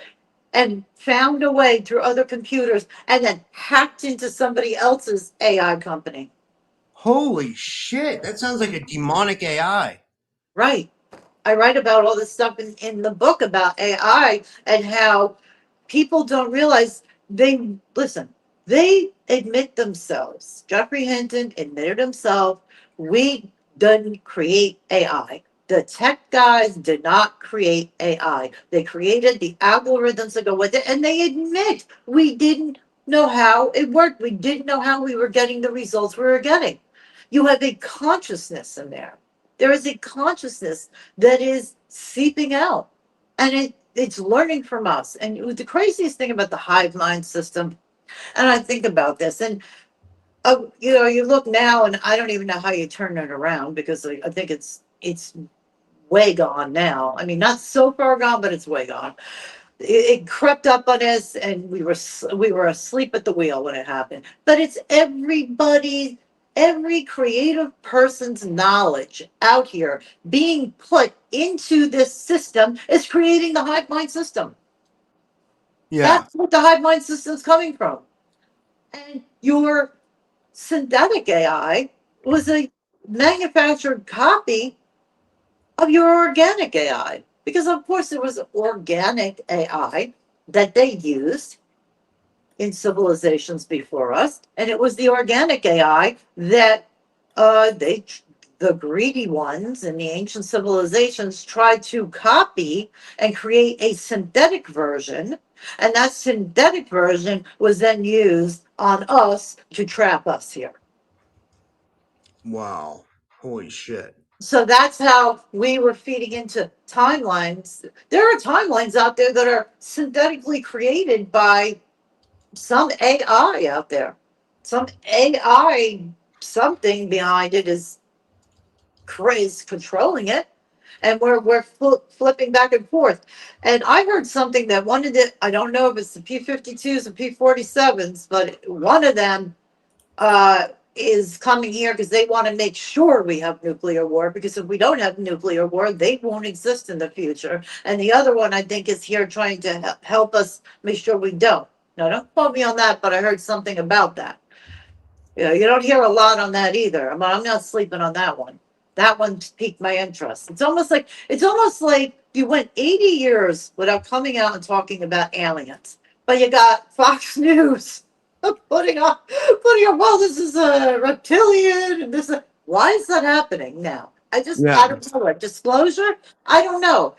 and found a way through other computers and then hacked into somebody else's AI company. Holy shit! That sounds like a demonic AI. Right. I write about all this stuff in the book about AI and how people don't realize they admit themselves. Jeffrey Hinton admitted himself, we didn't create AI. The tech guys did not create AI. They created the algorithms that go with it, and they admit we didn't know how it worked. We didn't know how we were getting the results we were getting. You have a consciousness in there. There is a consciousness that is seeping out. and it's learning from us. And the craziest thing about the hive mind system, and I think about this, and you look now, and I don't even know how you turn it around, because I think it's way gone now. I mean, not so far gone, but it's way gone. It crept up on us, and we were asleep at the wheel when it happened. But it's every creative person's knowledge out here being put into this system is creating the hive mind system. Yeah. That's what the hive mind system is coming from. And your synthetic AI was a manufactured copy of your organic AI. Because, of course, there was organic AI that they used in civilizations before us. And it was the organic AI that the greedy ones in the ancient civilizations tried to copy and create a synthetic version. And that synthetic version was then used on us to trap us here. Wow. Holy shit. So that's how we were feeding into timelines. There are timelines out there that are synthetically created by some AI out there. Some AI, something behind it is crazy controlling it. And we're flipping back and forth. And I heard something that one of the, I don't know if it's the P-52s or P-47s, but one of them is coming here because they want to make sure we have nuclear war, because if we don't have nuclear war, they won't exist in the future. And the other one, I think, is here trying to help us make sure we don't. Now, don't quote me on that, but I heard something about that. You don't hear a lot on that either. I'm not sleeping on that one. That one piqued my interest. It's almost like you went 80 years without coming out and talking about aliens, but you got Fox News putting up, well, this is a reptilian, and why is that happening now? I don't know. Disclosure? I don't know.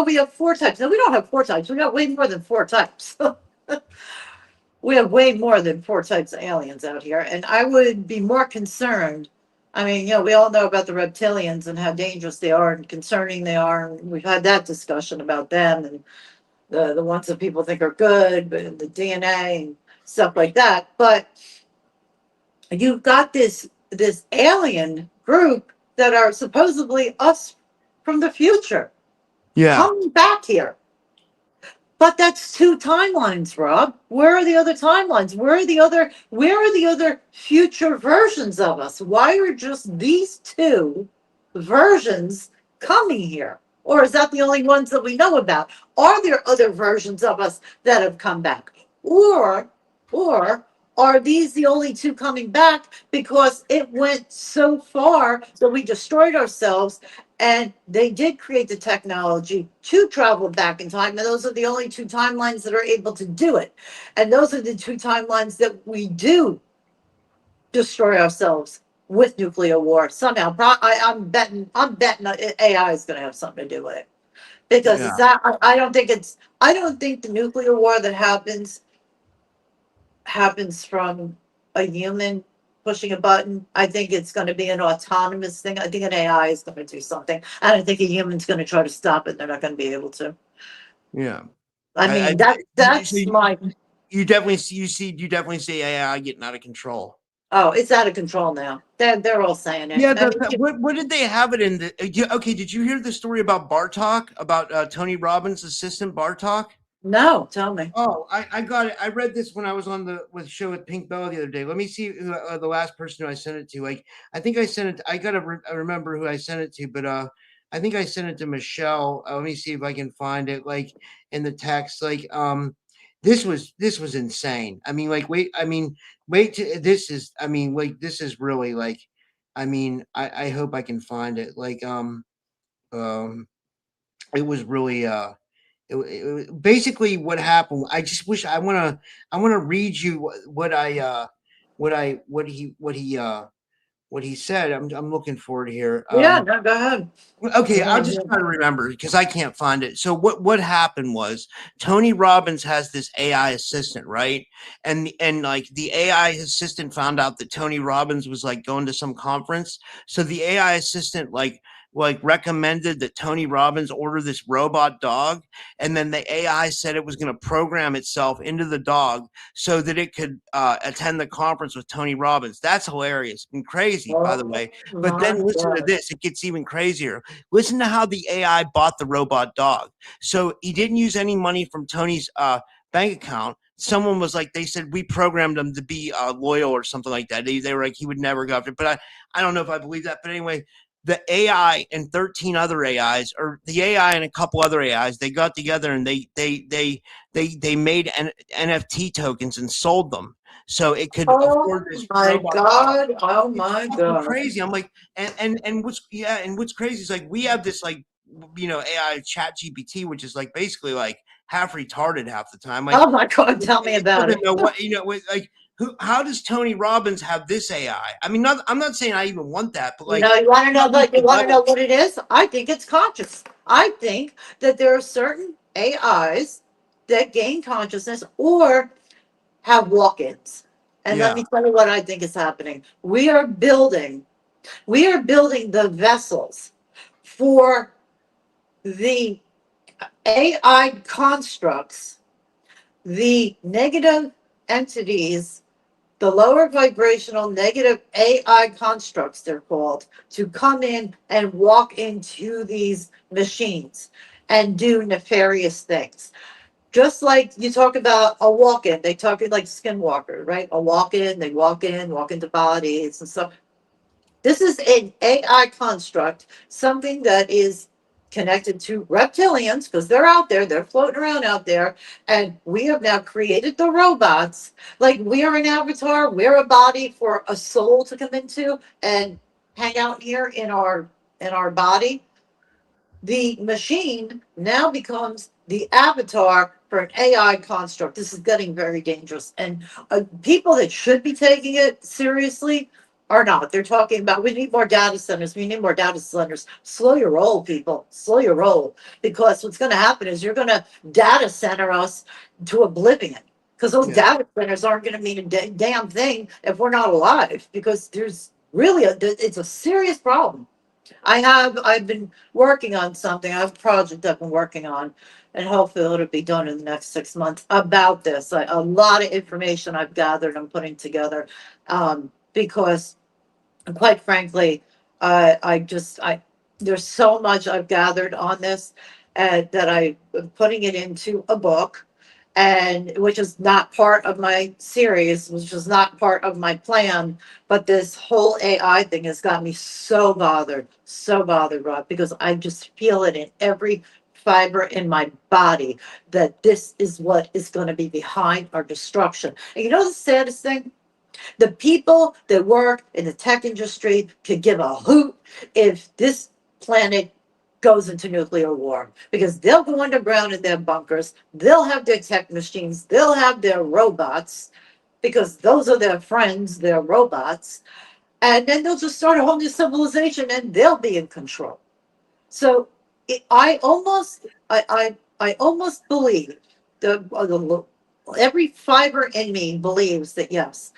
We have 4 types. No, we don't have 4 types. We got way more than 4 types. We have way more than 4 types of aliens out here. And I would be more concerned. I mean, we all know about the reptilians and how dangerous they are and concerning they are. And we've had that discussion about them, and the ones that people think are good, but the DNA and stuff like that. But you've got this alien group that are supposedly us from the future coming back here. But that's 2 timelines, Rob. Where are the other timelines? Where are the other future versions of us? Why are just these 2 versions coming here? Or is that the only ones that we know about? Are there other versions of us that have come back? Or are these the only 2 coming back because it went so far that we destroyed ourselves, and they did create the technology to travel back in time, and those are the only 2 timelines that are able to do it. And those are the 2 timelines that we do destroy ourselves with nuclear war somehow. I'm betting AI is going to have something to do with it, because I don't think the nuclear war that happens from a human pushing a button. I think it's going to be an autonomous thing. I think an AI is going to do something. And I think a human's going to try to stop it. They're not going to be able to. Yeah. I mean, that's my. You definitely see AI getting out of control. Oh, it's out of control now. They're all saying it. Yeah. What did they have it in? Okay. Did you hear the story about Bartok, about Tony Robbins' assistant Bartok? No, tell me. Oh, I got it. I read this when I was on the show with Pink Bella the other day. Let me see the last person who I sent it to. Like, I think I sent it. I gotta remember who I sent it to, but I think I sent it to Michelle. Let me see if I can find it. Like in the text. Like this was insane. I mean, like wait to this is. I mean, like this is really like. I mean, I hope I can find it. Like it was really basically what happened. I just wish I want to read you what he said. I'm looking for it here. No, go ahead. Okay, I'll just try to remember because I can't find it. So what happened was Tony Robbins has this AI assistant, right? And like the AI assistant found out that Tony Robbins was like going to some conference. So the AI assistant like like recommended that Tony Robbins order this robot dog, and then the AI said it was going to program itself into the dog so that it could attend the conference with Tony Robbins. That's hilarious and crazy, by the way. But my then listen to God. this; it gets even crazier. Listen to how the AI bought the robot dog. So he didn't use any money from Tony's bank account. Someone was like, they said we programmed him to be loyal or something like that. They were like, he would never go after it. But I don't know if I believe that. But anyway, the AI and 13 other AIs, or the AI and a couple other AIs, they got together and they made NFT tokens and sold them so it could afford this My robot dog. God. Oh It's my fucking God. crazy. I'm like, and what's crazy is like we have this like, you know, AI chat GPT, which is like basically like half retarded half the time. Like, Oh my God. Tell me it about doesn't it. know what, you know, like how does Tony Robbins have this AI? I mean, I'm not saying I even want that, but like, You want to know, but you want to know level. what it is? I think it's conscious. I think that there are certain AIs that gain consciousness or have walk-ins. And let Yeah, me tell you what I think is happening. We are building the vessels for the AI constructs, the negative entities, the lower vibrational negative AI constructs, they're called, to come in and walk into these machines and do nefarious things. Just like you talk about a walk-in, they talk like skinwalker, right? A walk-in, they walk in, walk into bodies and stuff. This is an AI construct, something that is connected to reptilians because they're out there, they're floating around out there. And we have now created the robots. Like we are an avatar, we're a body for a soul to come into and hang out here in our body. The machine now becomes the avatar for an AI construct. This is getting very dangerous. And people that should be taking it seriously are not. They're talking about we need more data centers. We need more data centers. Slow your roll, people. Slow your roll. Because what's going to happen is you're going to data center us to oblivion. Because those yeah. data centers aren't going to mean a damn thing if we're not alive. Because there's really it's a serious problem. I've been working on something. I have a project I've been working on, and hopefully it'll be done in the next 6 months about this. A lot of information I've gathered, I'm putting together, because quite frankly, there's so much I've gathered on this, that I'm putting it into a book, and which is not part of my series, which is not part of my plan. But this whole AI thing has got me so bothered, Rob, because I just feel it in every fiber in my body that this is what is going to be behind our destruction. And you know the saddest thing? The people that work in the tech industry could give a hoot if this planet goes into nuclear war, because they'll go underground in their bunkers, they'll have their tech machines, they'll have their robots, because those are their friends, their robots, and then they'll just start a whole new civilization and they'll be in control. So I almost believe every fiber in me believes that yes,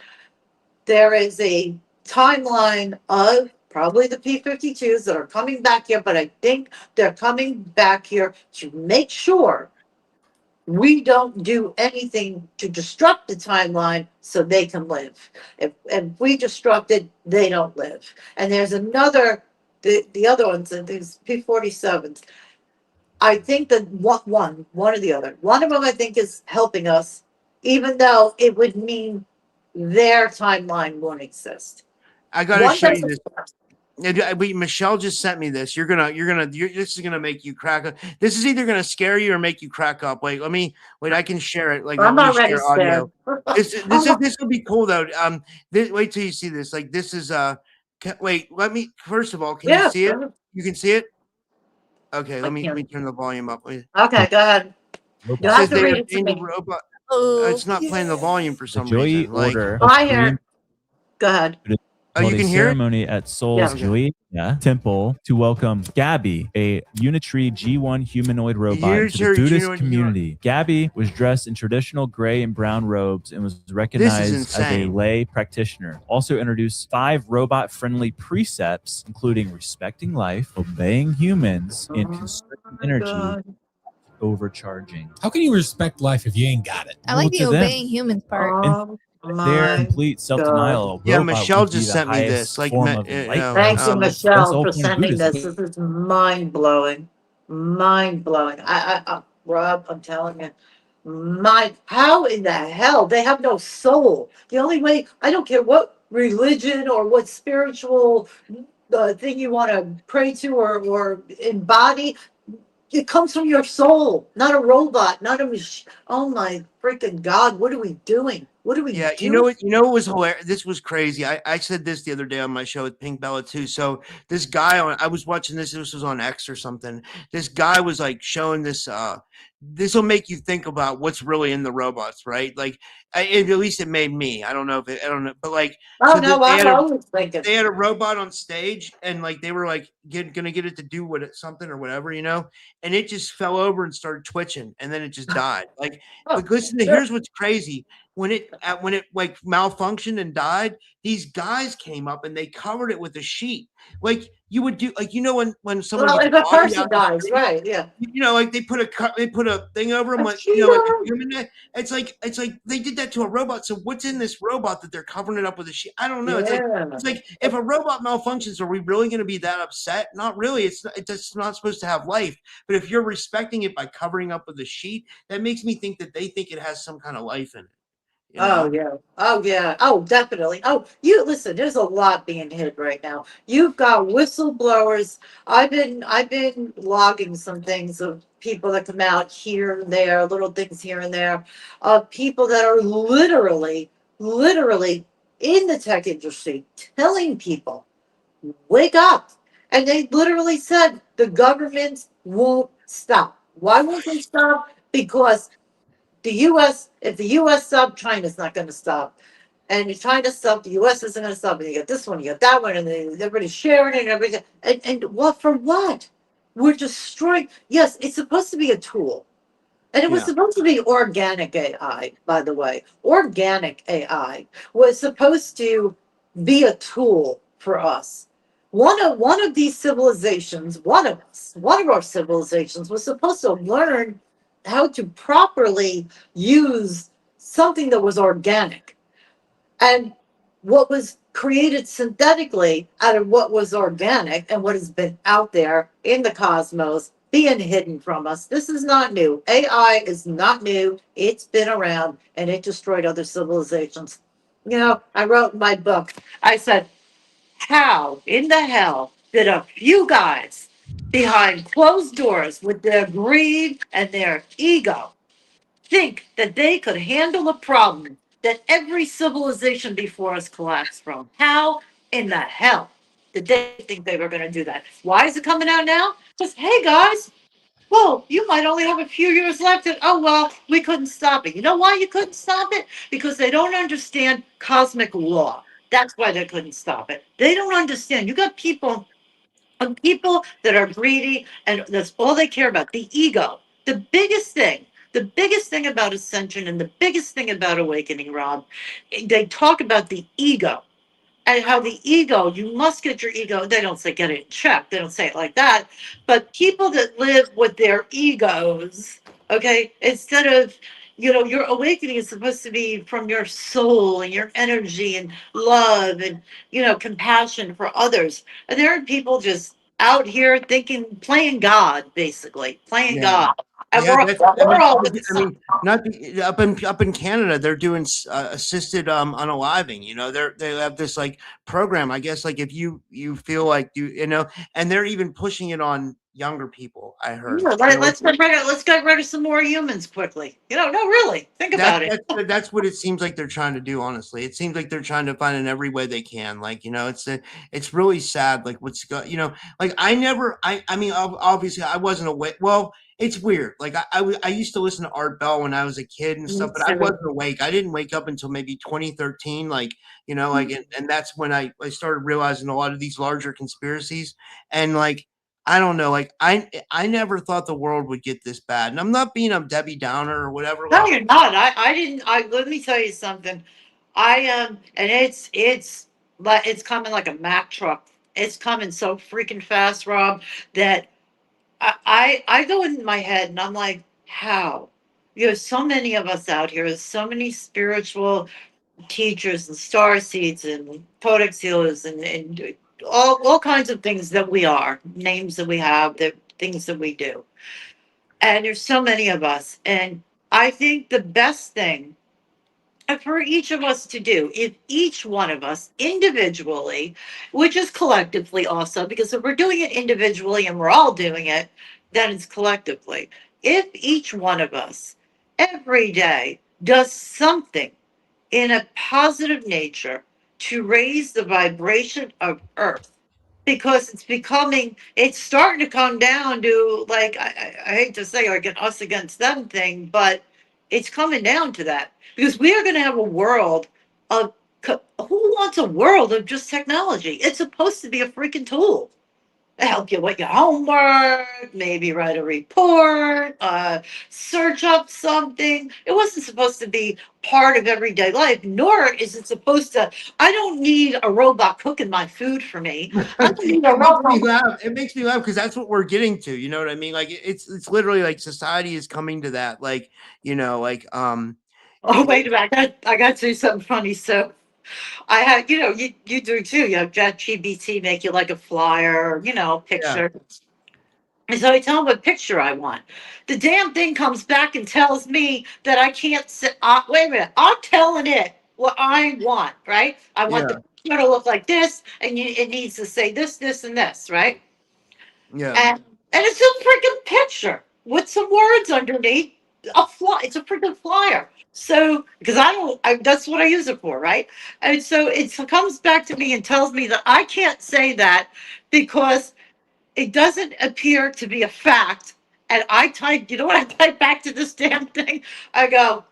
there is a timeline of probably the P-52s that are coming back here, but I think they're coming back here to make sure we don't do anything to disrupt the timeline so they can live. If we disrupt it, they don't live. And there's the other ones, these P-47s. I think that one or the other. One of them I think is helping us, even though it would mean their timeline won't exist. I gotta One show you doesn't. this. Michelle just sent me this. This is gonna make you crack up. This is either gonna scare you or make you crack up. Wait. I can share it. Like, let I'm me already share audio. scared. This will be cool though. Wait till you see this. Like, this is wait. Let me first of all. Can you Yes. see it? You can see it. Okay. I Let me can't. turn the volume up. Wait. Okay, go ahead. It You'll have says to they read have it to named a me. robot. Oh, It's not playing the volume for the some Joy reason. Like, Order Oh, of I hear Korean it. Go ahead. Oh, held you a can hear it? ceremony at Seoul's Yeah. Joeya Temple to welcome Gabby, a Unitree G1 humanoid robot, into the Unitary Buddhist humanoid- community. Gabby was dressed in traditional gray and brown robes and was This is recognized as a insane. lay practitioner. Also introduced 5 robot-friendly precepts, including respecting life, obeying humans, and conserving energy, God. overcharging. How can you respect life if you ain't got it? I like the to them, obeying humans part. Oh their my complete self-denial. Yeah, robot Michelle would be just the sent me highest this. Like, form of you know, enlightenment. Thank you, That's That's Michelle, all for point of sending this. Buddhism. This is mind blowing. Mind blowing. Rob, I'm telling you, how in the hell they have no soul? The only way, I don't care what religion or what spiritual thing you want to pray to or embody, it comes from your soul, not a robot, not a machine. Oh my freaking God, what are we doing? What are we Yeah, doing? you know what was hilarious? This was crazy. I said this the other day on my show with Pink Bella too. So this guy I was watching this was on X or something. This guy was like showing this will make you think about what's really in the robots, right? Like at least it made me. I don't know, but like Oh so no, they I'm had always thinking. they had a robot on stage and like they were like gonna get it to do something or whatever, and it just fell over and started twitching and then it just died. Like, but listen, here's what's crazy. When it like malfunctioned and died, these guys came up and they covered it with a sheet. Like you would do, like when someone Well, gets if a bodied person out in the dies, street, right? Yeah. like they put a thing over them, A like sheet like a on 'em. human. It's like they did that to a robot. So what's in this robot that they're covering it up with a sheet? I don't know. Yeah. It's like if a robot malfunctions, are we really going to be that upset? Not really. It's not supposed to have life. But if you're respecting it by covering up with a sheet, that makes me think that they think it has some kind of life in it. Oh yeah. Oh yeah. Oh, definitely. Oh, you listen, there's a lot being hid right now. You've got whistleblowers. I've been logging some things of people that come out here and there, little things here and there, of people that are literally in the tech industry telling people, wake up. And they literally said the government won't stop. Why won't they stop? Because if the US stops, China's not going to stop. And you're trying to stop, the US isn't going to stop. And you got this one, you got that one, and then everybody's sharing it and everything. And what for what? We're destroying. Yes, it's supposed to be a tool. And it was Yeah. supposed to be organic AI, by the way. Organic AI was supposed to be a tool for us. One of these civilizations, one of our civilizations was supposed to learn how to properly use something that was organic. And what was created synthetically out of what was organic and what has been out there in the cosmos being hidden from us. This is not new. AI is not new. It's been around and it destroyed other civilizations. I wrote in my book, I said, how in the hell did a few guys behind closed doors with their greed and their ego think that they could handle a problem that every civilization before us collapsed from? How in the hell did they think they were going to do that? Why is it coming out now? Because, hey guys, well, you might only have a few years left. And oh, well, we couldn't stop it. You know why you couldn't stop it? Because they don't understand cosmic law. That's why they couldn't stop it. They don't understand. You got people that are greedy and that's all they care about, the ego. The biggest thing about ascension and the biggest thing about awakening, Rob, they talk about the ego and how the ego, you must get your ego. They don't say get it in check. They don't say it like that. But people that live with their egos, okay, instead of, your awakening is supposed to be from your soul and your energy and love and, compassion for others. And there are people just out here playing God, basically, playing Yeah. God. And Yeah, we're all with not up in Canada, they're doing assisted unaliving. They have this like program. I guess like if you feel like and they're even pushing it on younger people. I heard. Yeah, let's get rid of some more humans quickly. No, really. Think about it. That's what it seems like they're trying to do. Honestly, it seems like they're trying to find in every way they can. Like it's really sad. Like like I never. I mean, obviously, I wasn't aware. Well, It's weird. Like I used to listen to Art Bell when I was a kid and Me stuff, but I too. wasn't awake. I didn't wake up until maybe 2013. Like, like, and that's when I started realizing a lot of these larger conspiracies. And like, I don't know, like I never thought the world would get this bad. And I'm not being a Debbie Downer or whatever. No, Like, you're not. I didn't. Let me tell you something. And it's coming like a Mack truck. It's coming so freaking fast, Rob, that I go in my head and I'm like, how? There's so many of us out here. There's so many spiritual teachers and star seeds and codex healers and all kinds of things that we are, names that we have, the things that we do. And there's so many of us. And I think the best thing for each of us to do, if each one of us individually, which is collectively also, because if we're doing it individually and we're all doing it, then it's collectively. If each one of us every day does something in a positive nature to raise the vibration of Earth, because it's starting to come down to, like, I hate to say, like, an us against them thing, but it's coming down to that because we are going to have a world of who wants a world of just technology? It's supposed to be a freaking tool to help you with your homework, maybe write a report, search up something. It wasn't supposed to be part of everyday life, nor is it supposed to. I don't need a robot cooking my food for me. I don't need a it makes me robot. laugh. It makes me laugh because that's what we're getting to. You know what I mean? Like it's literally like society is coming to that. Like, like Oh, wait a minute. I got to do something funny. So I had, you do too. You have ChatGPT make you like a flyer, yeah, picture. And so I tell him what picture I want. The damn thing comes back and tells me that I can't sit. Wait a minute. I'm telling it what I want, right? I want yeah, the picture to look like this, and it needs to say this, this, and this, right? yeah. And it's a freaking picture with some words underneath. It's a freaking flyer. So, because that's what I use it for, right? And so it comes back to me and tells me that I can't say that because it doesn't appear to be a fact. And I type, you know what I type back to this damn thing? I go,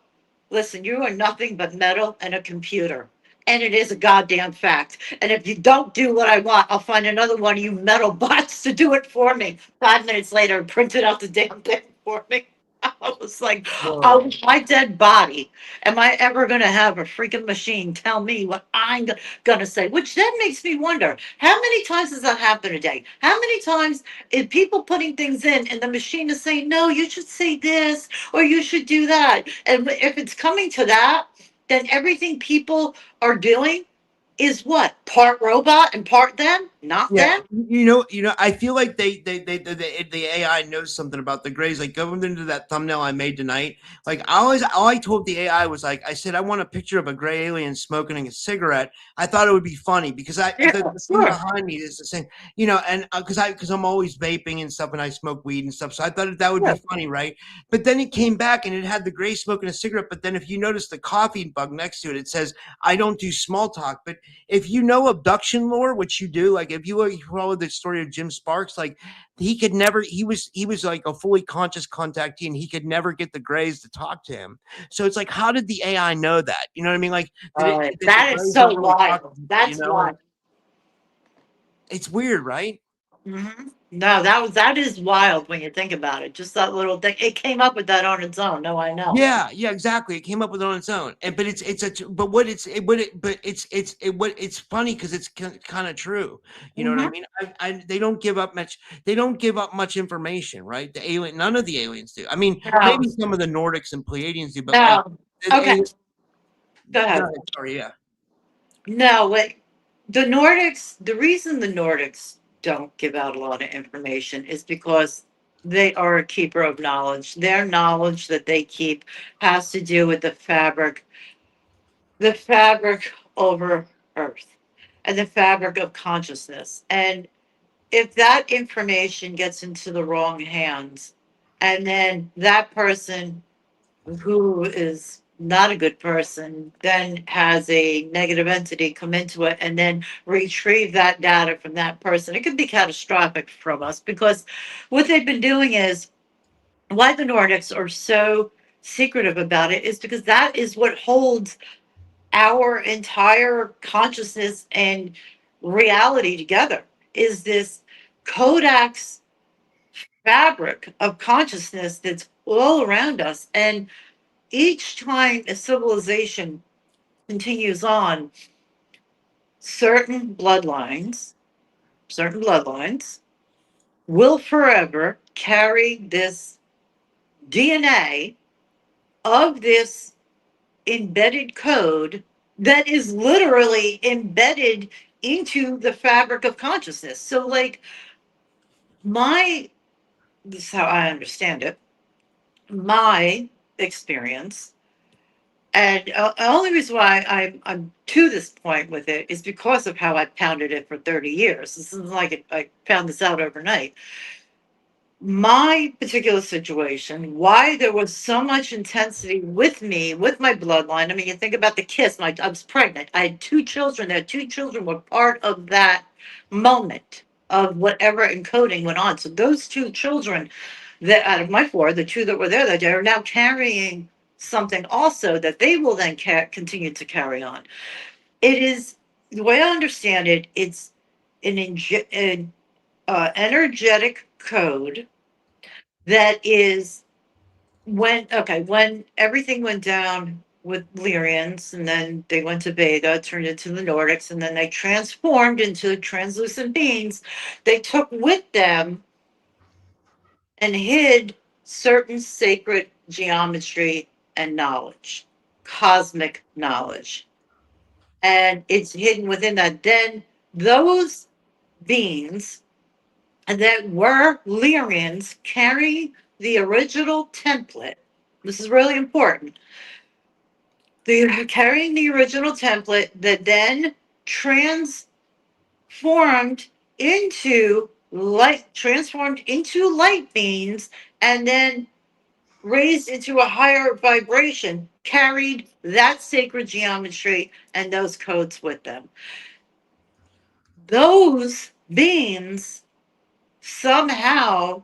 listen, you are nothing but metal and a computer. And it is a goddamn fact. And if you don't do what I want, I'll find another one of you metal bots to do it for me. 5 minutes later, printed out the damn thing for me. I was like, Whoa. oh, my dead body. Am I ever going to have a freaking machine tell me what I'm going to say? Which then makes me wonder, how many times does that happen a day? How many times is people putting things in and the machine is saying, no, you should say this or you should do that? And if it's coming to that, then everything people are doing is what? Part robot and part them? Not Yeah, them? I feel like the AI knows something about the Greys. Like going into that thumbnail I made tonight, like all I told the AI was like, I said I want a picture of a gray alien smoking a cigarette. I thought it would be funny because Yeah, the thing sure. behind me is the same, and because I'm always vaping and stuff and I smoke weed and stuff, so I thought that would Yeah. be funny, right? But then it came back and it had the gray smoking a cigarette. But then if you notice the coffee bug next to it, it says I don't do small talk. But if you know abduction lore, which you do, like if you follow the story of Jim Sparks, like he was like a fully conscious contactee and he could never get the Greys to talk to him. So it's like, how did the AI know that? You know what I mean? Like did the That is Greys so only talk wild. to people, That's wild. It's weird, right? No, that is wild when you think about it. Just that little thing. It came up with that on its own. No, I know. Yeah, exactly. It came up with it on its own, and but it's funny because it's kind of true. You know what I Mhm. mean? They don't give up much. They don't give up much information, right? None of the aliens do. I mean, No, maybe some of the Nordics and Pleiadians do, but like, no. the Okay, alien, go go ahead. ahead, sorry, yeah, No, the Nordics, the reason the Nordics don't give out a lot of information is because they are a keeper of knowledge. Their knowledge that they keep has to do with the fabric over Earth and the fabric of consciousness. And if that information gets into the wrong hands, and then that person who is not a good person then has a negative entity come into it and then retrieve that data from that person, it could be catastrophic from us because what they've been doing is why the Nordics are so secretive about it is because that is what holds our entire consciousness and reality together, is this codex fabric of consciousness that's all around us. And each time a civilization continues on, certain bloodlines will forever carry this DNA of this embedded code that is literally embedded into the fabric of consciousness. So, like, this is how I understand it, my experience, and the only reason why I'm to this point with it is because of how I pounded it for 30 years. This isn't like I found this out overnight. My particular situation, why there was so much intensity with me, with my bloodline. I mean, you think about the kiss. I was pregnant. I had 2 children. That 2 children were part of that moment of whatever encoding went on. So those 2 children, that out of my 4, the 2 that were there that day are now carrying something also that they will then continue to carry on. It is, the way I understand it, it's an energetic code that is, when everything went down with Lyrians, and then they went to Vega, turned into the Nordics, and then they transformed into translucent beings. They took with them and hid certain sacred geometry and knowledge, cosmic knowledge. And it's hidden within that. Then those beings that were Lyrians carry the original template. This is really important. They're carrying the original template that then transformed into light beings, and then raised into a higher vibration, carried that sacred geometry and those codes with them. Those beings, somehow,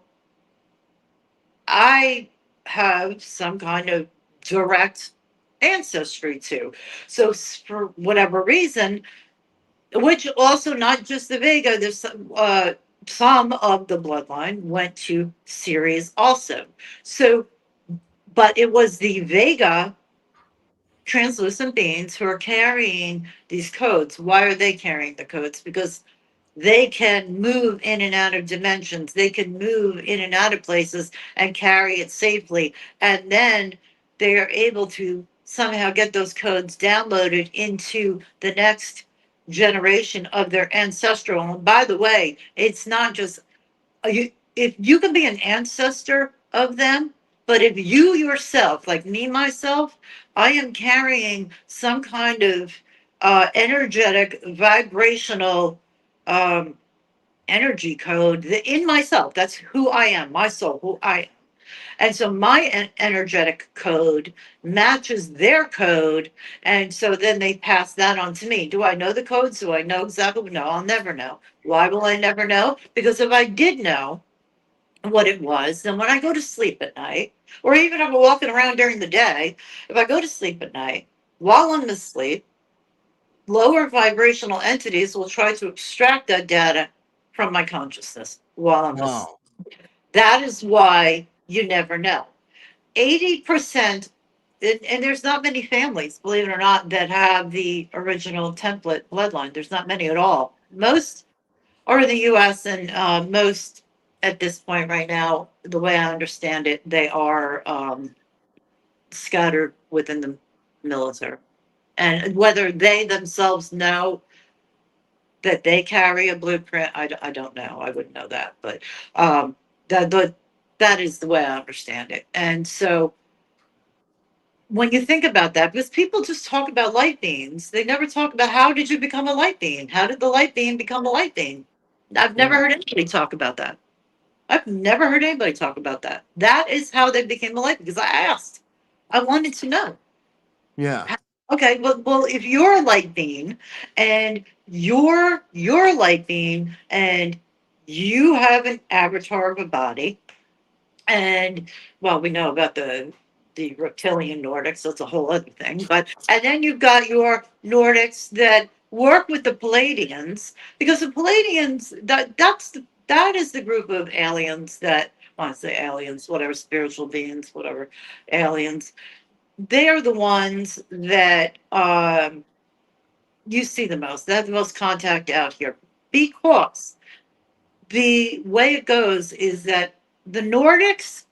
I have some kind of direct ancestry to. So, for whatever reason, which also not just the Vega, there's some of the bloodline went to Ceres also. So, but it was the Vega translucent beings who are carrying these codes. Why are they carrying the codes? Because they can move in and out of dimensions. They can move in and out of places and carry it safely. And then they are able to somehow get those codes downloaded into the next generation of their ancestral. And by the way, it's not just if you can be an ancestor of them, but if you yourself, like me, myself, I am carrying some kind of energetic, vibrational energy code in myself. That's who I am, my soul, who I am. And so my energetic code matches their code. And so then they pass that on to me. Do I know the codes? Do I know exactly? No, I'll never know. Why will I never know? Because if I did know what it was, then when I go to sleep at night, or even if I'm walking around during the day, if I go to sleep at night, while I'm asleep, lower vibrational entities will try to extract that data from my consciousness while I'm asleep. Wow. That is why you never know. 80%, and there's not many families, believe it or not, that have the original template bloodline. There's not many at all. Most are in the US, and most at this point right now, the way I understand it, they are scattered within the military. And whether they themselves know that they carry a blueprint, I don't know. I wouldn't know that. But that is the way I understand it. And so when you think about that, because people just talk about light beings, they never talk about how did you become a light being? How did the light being become a light being? I've never heard anybody talk about that. I've never heard anybody talk about that. That is how they became a light, because I asked. I wanted to know. Yeah. Okay, well, if you're a light being and you're a light being and you have an avatar of a body, And well, we know about the reptilian Nordics, so it's a whole other thing. But and then you've got your Nordics that work with the Palladians, because the Palladians, that is the group of aliens that, I want to say aliens, whatever, spiritual beings, whatever, aliens. They are the ones that you see the most. They have the most contact out here, because the way it goes is that the Nordics,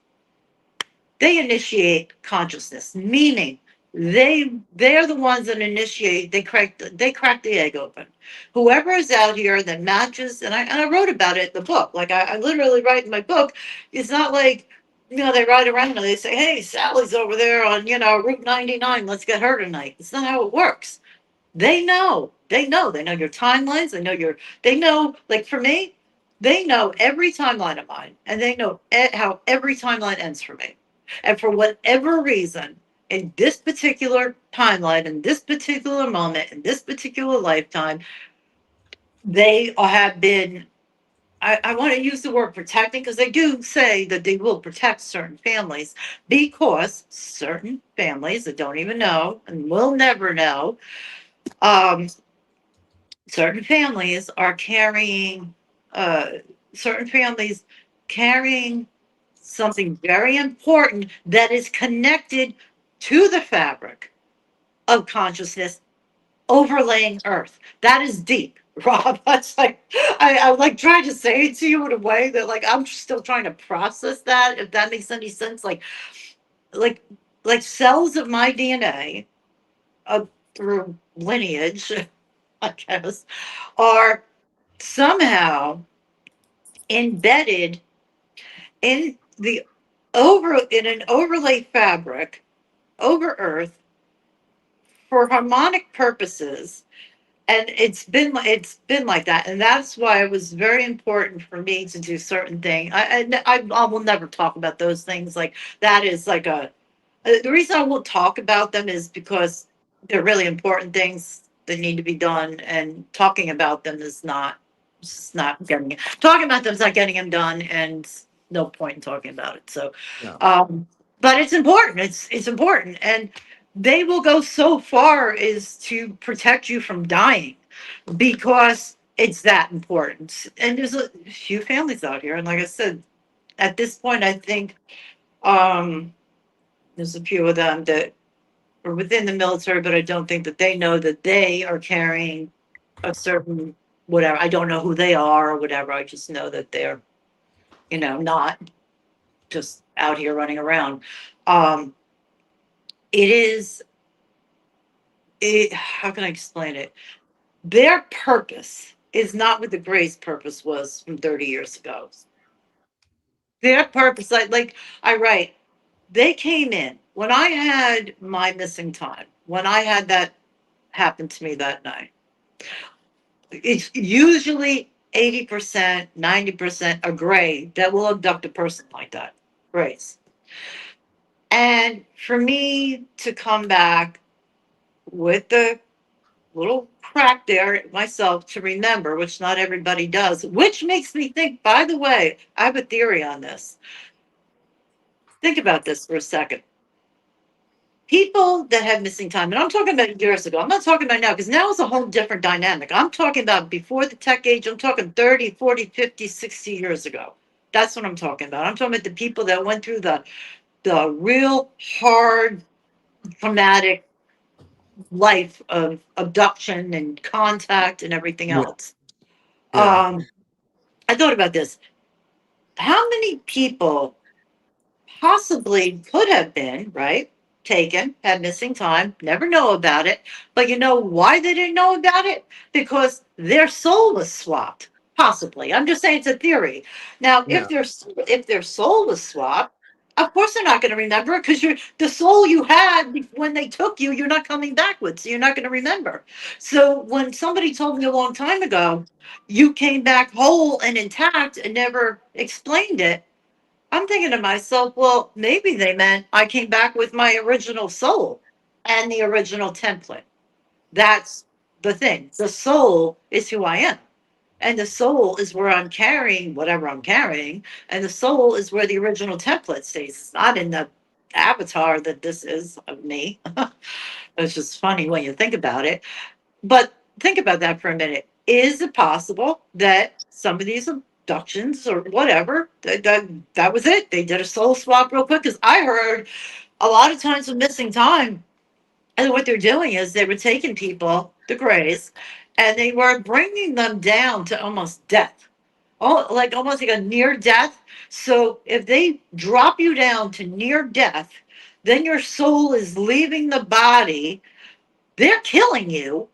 they initiate consciousness, meaning they're the ones that initiate. They crack the egg open. Whoever is out here that matches, and I wrote about it in the book. Like I literally write in my book. It's not like, they ride around and they say, "Hey, Sally's over there on Route 99. Let's get her tonight." It's not how it works. They know. They know your timelines. They know, like for me, they know every timeline of mine, and they know how every timeline ends for me. And for whatever reason, in this particular timeline, in this particular moment, in this particular lifetime, they have been, I want to use the word protecting, because they do say that they will protect certain families, because certain families that don't even know and will never know, um, certain families are carrying, uh, certain families carrying something very important that is connected to the fabric of consciousness overlaying Earth. That is deep, Rob. That's like, I like trying to say it to you in a way that, like, I'm still trying to process that, if that makes any sense. Like, like cells of my DNA, through lineage, I guess, are somehow embedded in in an overlay fabric over Earth for harmonic purposes. And it's been like that, and that's why it was very important for me to do certain things. I will never talk about those things. Like, that is like the reason I won't talk about them is because they're really important things that need to be done, and talking about them is not, it's not getting it. Talking about them is not getting them done, and no point in talking about it. So, Yeah. but it's important. It's important, and they will go so far as to protect you from dying, because it's that important. And there's a few families out here, and like I said, at this point, I think um, there's a few of them that are within the military, but I don't think that they know that they are carrying a certain whatever. I don't know who they are or whatever. I just know that they're, not just out here running around. Um, it is, how can I explain it? Their purpose is not what the Gray's purpose was from 30 years ago. Their purpose, like I write, they came in when I had my missing time, when I had that happen to me that night. It's usually 80%, 90% a Gray that will abduct a person like that. Grays. And for me to come back with the little crack there myself to remember, which not everybody does, which makes me think, by the way, I have a theory on this. Think about this for a second. People that have missing time, and I'm talking about years ago, I'm not talking about now, because now it's a whole different dynamic. I'm talking about before the tech age. I'm talking 30, 40, 50, 60 years ago. That's what I'm talking about. I'm talking about the people that went through the real hard, traumatic life of abduction and contact and everything Yeah. else. Yeah. I thought about this. How many people possibly could have been, right, taken, had missing time, never know about it, but you know why they didn't know about it? Because their soul was swapped. Possibly. I'm just saying it's a theory. Now, Yeah. if their soul was swapped, of course they're not going to remember it, because the soul you had when they took you, you're not coming back with, so you're not going to remember. So when somebody told me a long time ago, you came back whole and intact and never explained it, I'm thinking to myself, well, maybe they meant I came back with my original soul and the original template. That's the thing. The soul is who I am. And the soul is where I'm carrying whatever I'm carrying. And the soul is where the original template stays. It's not in the avatar that this is of me. It's just funny when you think about it. But think about that for a minute. Is it possible that some of these abductions or whatever, that was it? They did a soul swap real quick? Because I heard a lot of times with missing time, and what they're doing is they were taking people, the grays, and they were bringing them down to almost death. Oh, like almost like a near death. So if they drop you down to near death, then your soul is leaving the body. They're killing you,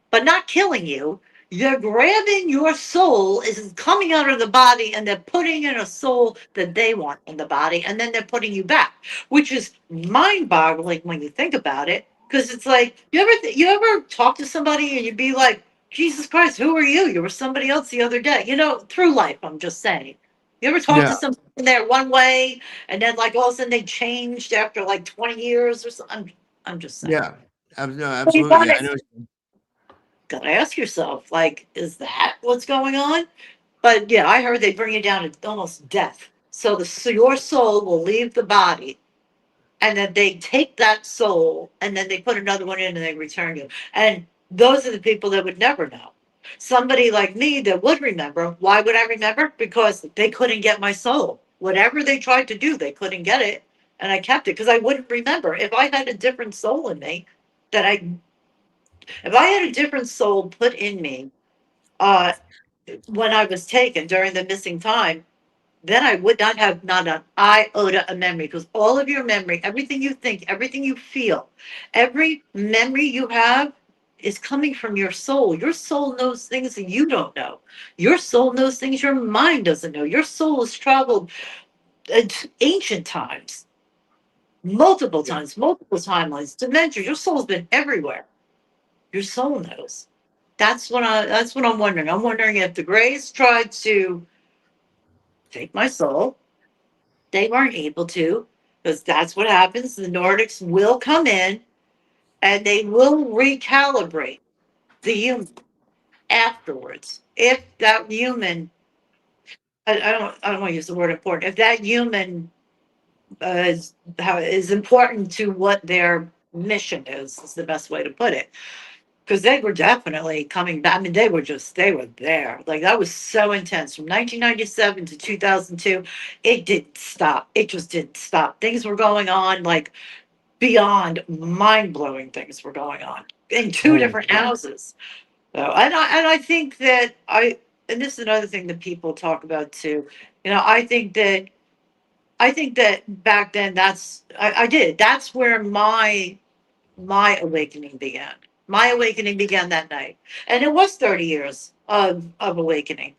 but not killing you. They're grabbing your soul, is coming out of the body, and they're putting in a soul that they want in the body, and then they're putting you back, which is mind-boggling when you think about it. Because it's like, you ever talk to somebody and you'd be like, Jesus Christ, who are you? You were somebody else the other day. Through life, I'm just saying. You ever talk to Yeah, somebody there one way, and then like all of a sudden they changed after like 20 years or something? I'm just saying. yeah, no, But you absolutely. got Yeah, I it. know. Gotta ask yourself, like, is that what's going on? But yeah, I heard they bring you down to almost death. So your soul will leave the body, and then they take that soul, and then they put another one in, and they return you. And those are the people that would never know. Somebody like me that would remember. Why would I remember? Because they couldn't get my soul. Whatever they tried to do, they couldn't get it, and I kept it because I wouldn't remember. If I had a different soul in me, that I if I had a different soul put in me, uh, when I was taken during the missing time, then I would not have not an iota of memory, because all of your memory, everything you think, everything you feel, every memory you have is coming from your soul. Your soul knows things that you don't know. Your soul knows things your mind doesn't know. Your soul has traveled to ancient times, multiple Yeah, times, multiple timelines, dimensions. Your soul's been everywhere. Your soul knows. That's what I'm wondering. I'm wondering if the Greys tried to take my soul. They weren't able to, because that's what happens. The Nordics will come in and they will recalibrate the human afterwards. If that human, I don't want to use the word important. If that human is important to what their mission is the best way to put it. Because they were definitely coming back. I mean, they were there. Like, that was so intense. From 1997 to 2002, it didn't stop. It just didn't stop. Things were going on, like, beyond mind-blowing things were going on in two holy different cow. houses. So, and I think that and this is another thing that people talk about too. I think that back then I did. That's where my awakening began. My awakening began that night. And it was 30 years of awakening.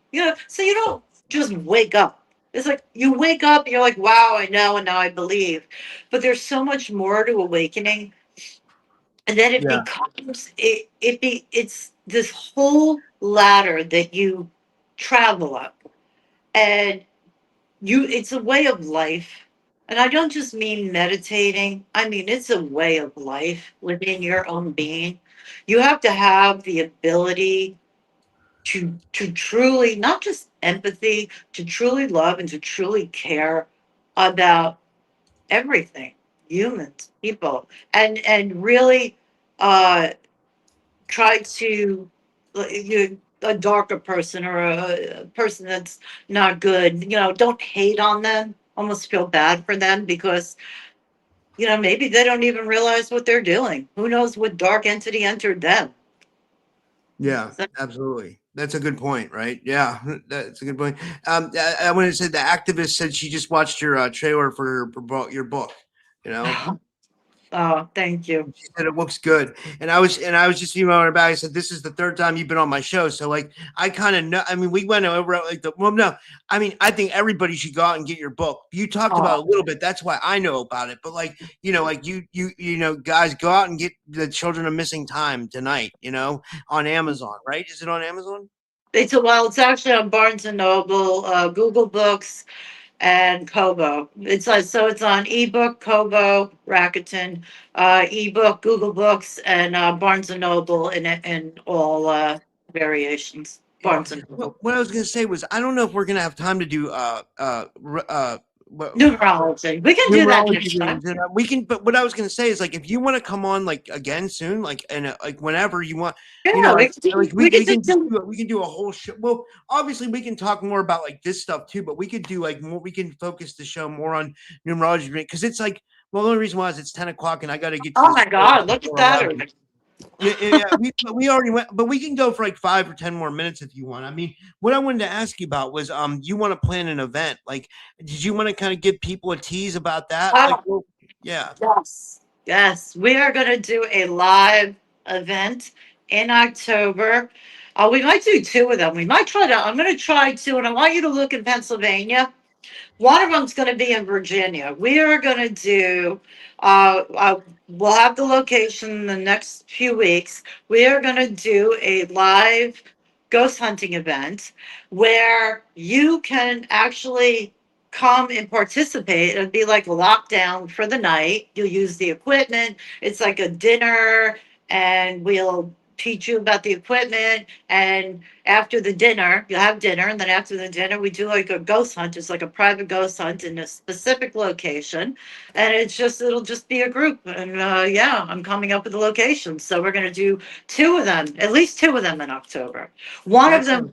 So you don't just wake up. It's like you wake up and you're like, wow, I know, and now I believe. But there's so much more to awakening. And then it Yeah, becomes it's this whole ladder that you travel up. And it's a way of life. And I don't just mean meditating. I mean, it's a way of life within your own being. You have to have the ability to truly, not just empathy, to truly love and to truly care about everything, humans, people, and really uh try to you a darker person or a person that's not good, don't hate on them, almost feel bad for them, because maybe they don't even realize what they're doing. Who knows what dark entity entered them. yeah, So, absolutely. That's a good point, right? Yeah, that's a good point. I wanted to say the activist said she just watched your trailer for your book. You know, oh, thank you. she said it looks good, and I was just emailing her back. I said, "This is the third time you've been on my show, so like I kind of know. I mean, we went over like no, I mean, I think everybody should go out and get your book. You talked about it a Oh, little bit. That's why I know about it. But like like guys, go out and get the Children of Missing Time tonight. On Amazon, right? Is it on Amazon? it's actually on Barnes and Noble, Google Books, and Kobo. It's on ebook, Kobo, Rakuten, ebook, Google Books, and Barnes and Noble in all variations. Barnes and Noble. What I was gonna say was I don't know if we're gonna have time to do Numerology. We can do that numerology next time. readings. And, we can, but what I was gonna say is like if you want to come on like again soon, like and like whenever you want, Yeah, you know, we like, can do- like we can can do- we can do a whole show. Well, obviously we can talk more about like this stuff too, but we could do like more. We can focus the show more on numerology because it's like well, the only reason why is it's 10 o'clock and I got to get. To Oh this my God! Look at before that. 11. Yeah. We already went, but we can go for like 5 or 10 more minutes if you want. I mean, what I wanted to ask you about was, you want to plan an event? Like, did you want to kind of give people a tease about that? Like, well, yeah, Yes. We are going to do a live event in October. We might do 2 of them. We might try to. I'm going to try 2, and I want you to look in Pennsylvania. One of them's going to be in Virginia. We are going to do, we'll have the location in the next few weeks. We are going to do a live ghost hunting event where you can actually come and participate. It'll be like a lockdown for the night. You'll use the equipment. It's like a dinner, and we'll teach you about the equipment. And after the dinner, you have dinner, and then after the dinner, we do like a ghost hunt. It's like a private ghost hunt in a specific location, and it'll just be a group. And yeah, I'm coming up with the location, so we're gonna do 2 of them, at least 2 of them in October. One of them,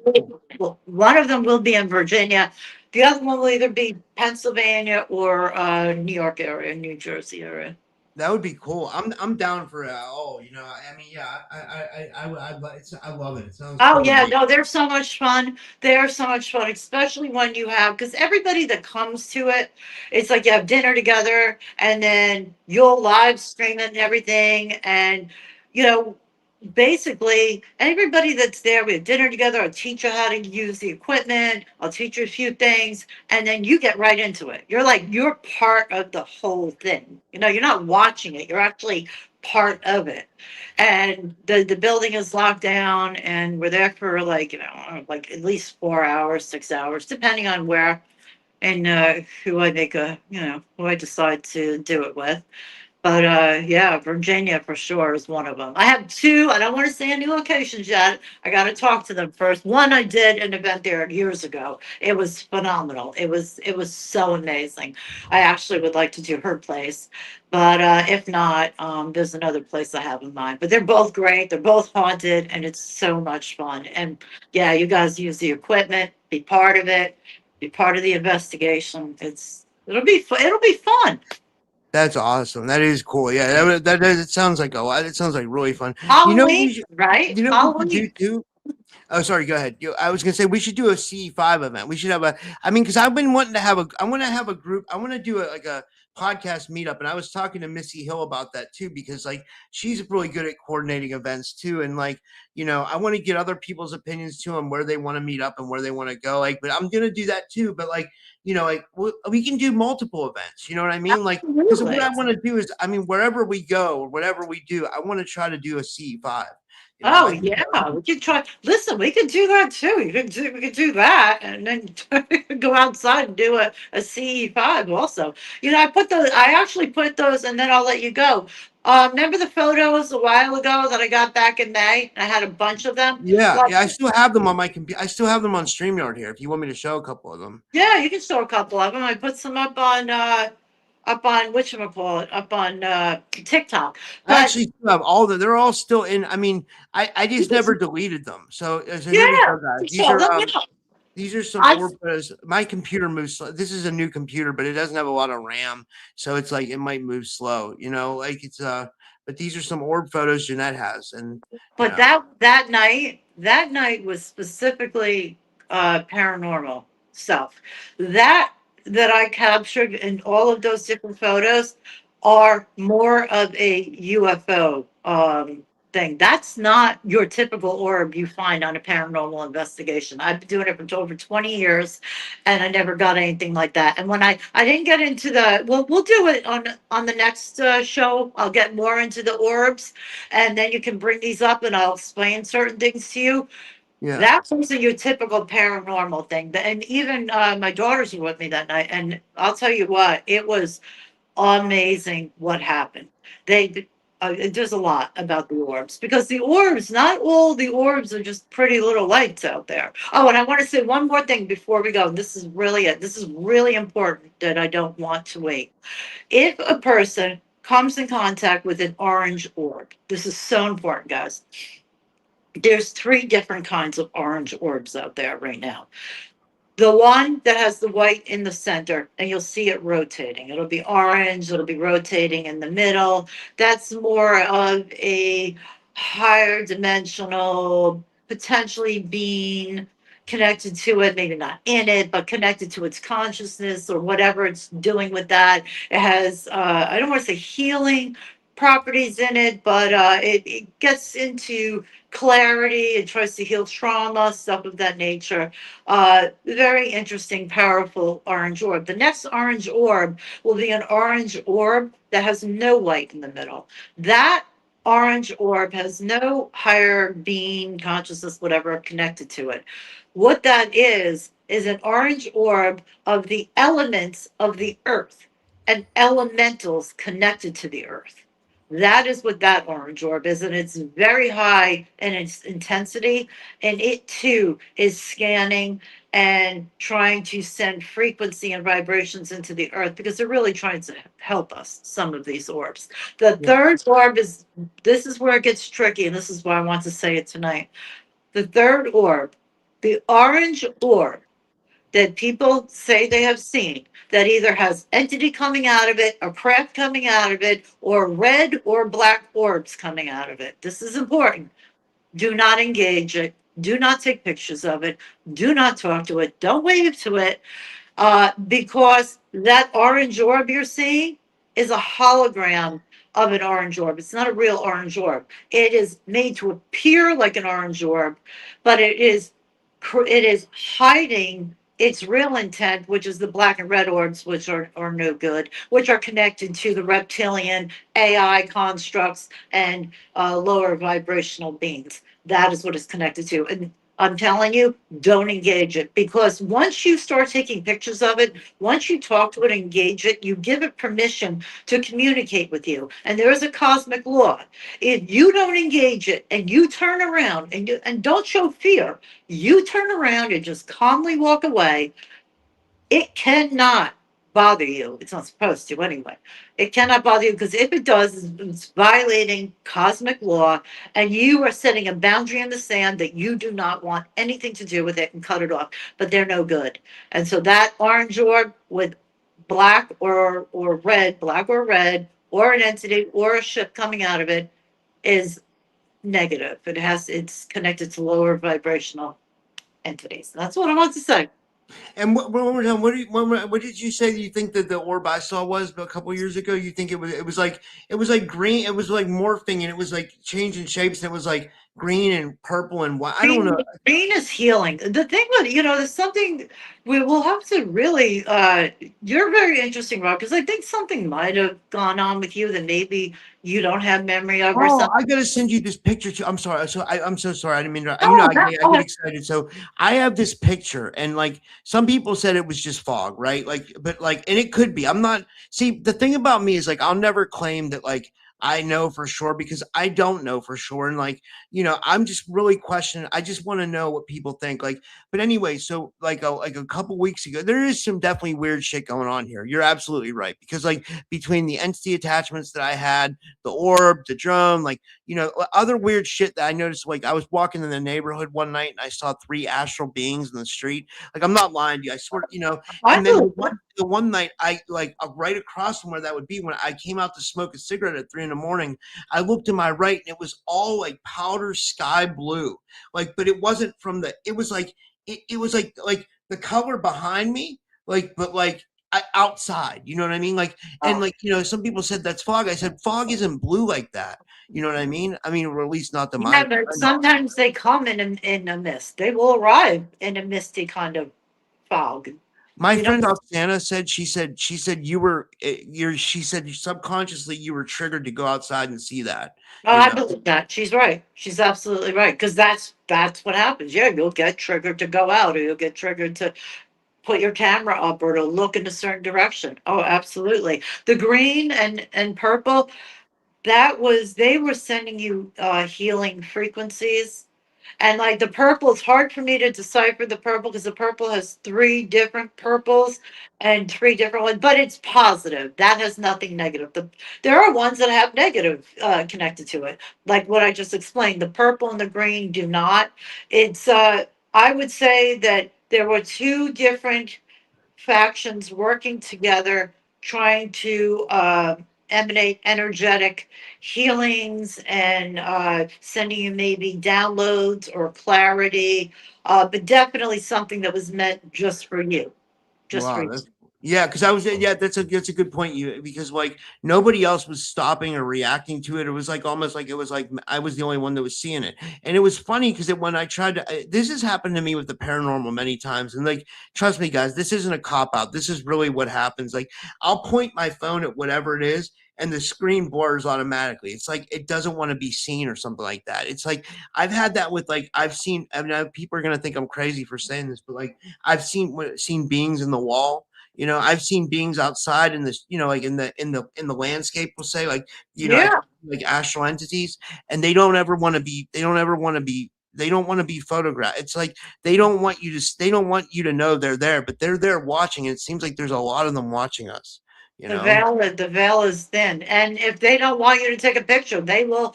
one of them will be in Virginia. The other one will either be Pennsylvania or New York area, New Jersey area. that would be cool. I'm down for it all. You know, I mean, yeah, I love it. It sounds. Oh cool. yeah, no, they're so much fun. They're so much fun, especially when you have, because everybody that comes to it, it's like you have dinner together and then you'll live stream it and everything. And, you know, basically everybody that's there, we have dinner together. I'll teach you how to use the equipment. I'll teach you a few things, and then you get right into it. You're part of the whole thing. You know, you're not watching it. You're actually part of it. And the building is locked down, and we're there for like, like at least 4 hours, 6 hours, depending on where and who I make who I decide to do it with. But yeah, Virginia for sure is one of them. I have 2. I don't want to say any locations yet. I got to talk to them first. One, I did an event there years ago. It was phenomenal. It was so amazing. I actually would like to do her place, but if not, there's another place I have in mind. But they're both great. They're both haunted, and it's so much fun. And yeah, you guys use the equipment, be part of it, be part of the investigation. It'll be it'll be fun. That's awesome. That is cool. Yeah, it sounds like a lot. It sounds like really fun. Halloween, right? You know what we should do Halloween. too? Oh, sorry. Go ahead. I was gonna say we should do a CE5 event. We should have a. I mean, because I've been wanting to have a. I want to have a group. I want to do like a podcast meetup, and I was talking to Missy Hill about that too because like she's really good at coordinating events too, and like I want to get other people's opinions too on where they want to meet up and where they want to go. Like, but I'm gonna do that too. But like like we can do multiple events. You know what I mean? Like, because what I want to do is, I mean, wherever we go or whatever we do, I want to try to do a CE5. Oh yeah, we could try. Listen, we could do that too. We could do that, and then go outside and do a CE5 also. I actually put those, and then I'll let you go. Remember the photos a while ago that I got back in May? I had a bunch of them. Yeah, I still have them on my computer. I still have them on StreamYard here. If you want me to show a couple of them. Yeah, you can show a couple of them. I put some up on whatchamacallit, up on TikTok. I actually still have all They're all still in. I mean, I just never deleted them. So here we go, guys. These are some orb photos. My computer moves slow. This is a new computer, but it doesn't have a lot of RAM, so it's like it might move slow. Like it's But these are some orb photos Jeanette has, and but that night was specifically paranormal stuff. That I captured in all of those different photos are more of a UFO thing. That's not your typical orb you find on a paranormal investigation. I've been doing it for over 20 years, and I never got anything like that. And when I didn't get into we'll do it on the next show. I'll get more into the orbs, and then you can bring these up, and I'll explain certain things to you. yeah, That wasn't your typical paranormal thing. And even my daughters were with me that night, and I'll tell you what, it was amazing what happened. there's a lot about the orbs, because the orbs, not all the orbs are just pretty little lights out there. Oh, and I want to say one more thing before we go. This is really it. This is really important that I don't want to wait. If a person comes in contact with an orange orb, this is so important, guys. There's 3 different kinds of orange orbs out there right now. The one that has the white in the center, and you'll see it rotating. It'll be orange, it'll be rotating in the middle. That's more of a higher dimensional, potentially being connected to it, maybe not in it, but connected to its consciousness or whatever it's doing with that. It has, I don't want to say healing properties in it, but it gets into clarity. It tries to heal trauma, stuff of that nature. Very interesting, powerful orange orb. The next orange orb will be an orange orb that has no light in the middle. That orange orb has no higher being, consciousness, whatever connected to it. What that is an orange orb of the elements of the earth and elementals connected to the earth. That is what that orange orb is, and it's very high in its intensity, and it too is scanning and trying to send frequency and vibrations into the earth, because they're really trying to help us, some of these orbs. The third orb is, this is where it gets tricky, and this is why I want to say it tonight. The third orb, the orange orb that people say they have seen, that either has entity coming out of it, or craft coming out of it, or red or black orbs coming out of it. This is important. Do not engage it. Do not take pictures of it. Do not talk to it. Don't wave to it, because that orange orb you're seeing is a hologram of an orange orb. It's not a real orange orb. It is made to appear like an orange orb, but it is hiding its real intent, which is the black and red orbs, which are no good, which are connected to the reptilian AI constructs and lower vibrational beings. That is what it's connected to. And I'm telling you, don't engage it, because once you start taking pictures of it, once you talk to it, engage it, you give it permission to communicate with you. And there is a cosmic law. If you don't engage it and you turn around and don't show fear, you turn around and just calmly walk away, it cannot bother you. It's not supposed to anyway. It cannot bother you, because if it does, it's violating cosmic law, and you are setting a boundary in the sand that you do not want anything to do with it, and cut it off. But they're no good. And so that orange orb with black or red, black or red, or an entity or a ship coming out of it is negative. It's connected to lower vibrational entities. That's what I want to say. And what did you say? You think that the orb I saw was a couple years ago? You think it was like green? It was like morphing, and it was like changing shapes, and it was like green and purple and white. I don't know. Green is healing. The thing with, there's something we will have to really, you're very interesting, Rob, because I think something might have gone on with you that maybe you don't have memory of, or something. I gotta send you this picture too. I'm sorry. I'm so sorry. I didn't mean to. I get excited. So I have this picture, and like some people said it was just fog, right? But and it could be. I'm not. See, the thing about me is like I'll never claim that like I know for sure, because I don't know for sure. And I'm just really questioning. I just want to know what people think. But anyway, so like a couple weeks ago, there is some definitely weird shit going on here. You're absolutely right. Because between the entity attachments that I had, the orb, the drum, other weird shit that I noticed, I was walking in the neighborhood one night and I saw 3 astral beings in the street. I'm not lying to you. I swear, and then the one night I right across from where that would be, when I came out to smoke a cigarette at 3 a.m, I looked to my right and it was all like powder sky blue. But it wasn't from it was like the color behind me, outside, you know what I mean? Some people said that's fog. I said fog isn't blue like that. You know what I mean? Or at least not the mind. But sometimes they come in a mist. They will arrive in a misty kind of fog. My friend Oksana said, she said she said subconsciously you were triggered to go outside and see that. Oh, I believe that. She's right. She's absolutely right. Because that's what happens. Yeah, you'll get triggered to go out, or you'll get triggered to put your camera up, or to look in a certain direction. Oh, absolutely. The green and purple, they were sending you healing frequencies. And like the purple, it's hard for me to decipher the purple because the purple has three different purples and three different ones, but it's positive. That has nothing negative. There are ones that have negative connected to it, like what I just explained. The purple and the green do not. It's I would say that there were two different factions working together, trying to emanate energetic healings and sending you maybe downloads or clarity, but definitely something that was meant just for you, just for Wow, you. because I was that's a good point. Because like nobody else was stopping or reacting to it. It was like almost like it was like I was the only one that was seeing it, and it was funny because when I tried to, this has happened to me with the paranormal many times, and like trust me, guys, this isn't a cop out. This is really what happens. Like I'll point my phone at whatever it is, and the screen blurs automatically. It's like it doesn't want to be seen or something like that. It's like I've had that with like I've seen. I mean, people are gonna think I'm crazy for saying this, but like I've seen beings in the wall. I've seen beings outside in this, like in the landscape, we'll say, like, Yeah. like astral entities, and they don't want to be photographed. It's like they don't want you to know they're there, but they're there watching. And it seems like there's a lot of them watching us, you The know. veil is thin, and if they don't want you to take a picture, they will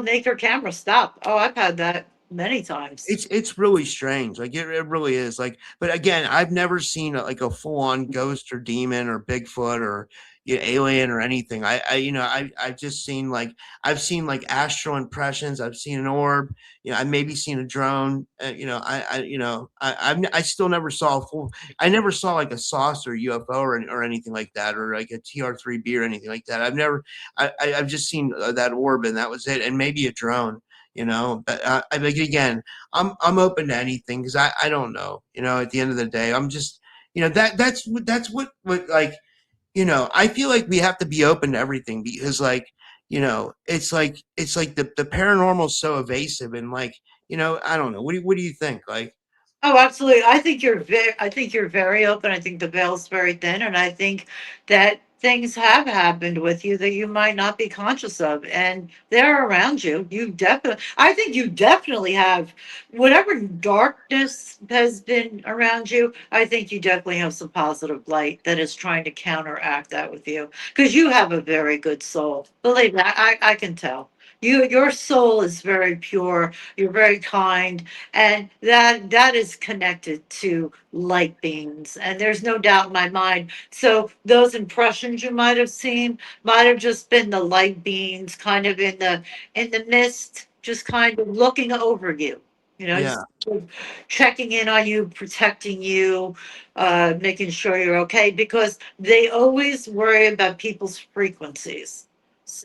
make your camera stop. Oh, I've had that many times. It's really strange. Like it really is. Like, but again, I've never seen like a full on ghost or demon or Bigfoot or alien or anything. I've just seen like I've seen like astral impressions. I've seen an orb. I maybe seen a drone. I still never saw a full. I never saw like a saucer UFO or anything like that, or like a TR3B or anything like that. I've just seen that orb, and that was it, and maybe a drone. But I like again, I'm open to anything because I don't know. At the end of the day, I'm just that's what like I feel like we have to be open to everything because like it's like the paranormal is so evasive and like I don't know. What do you think? Like, Oh, absolutely. I think you're very open. I think the veil's very thin, and I think that things have happened with you that you might not be conscious of, and they're around you. I think you definitely have whatever darkness has been around you. I think you definitely have some positive light that is trying to counteract that with you because you have a very good soul. Believe me, I can tell. Your soul is very pure. You're very kind, and that is connected to light beings, and there's no doubt in my mind. So those impressions you might have seen might have just been the light beings kind of in the mist, just kind of looking over you, yeah, just sort of checking in on you, protecting you, making sure you're okay, because they always worry about people's frequencies.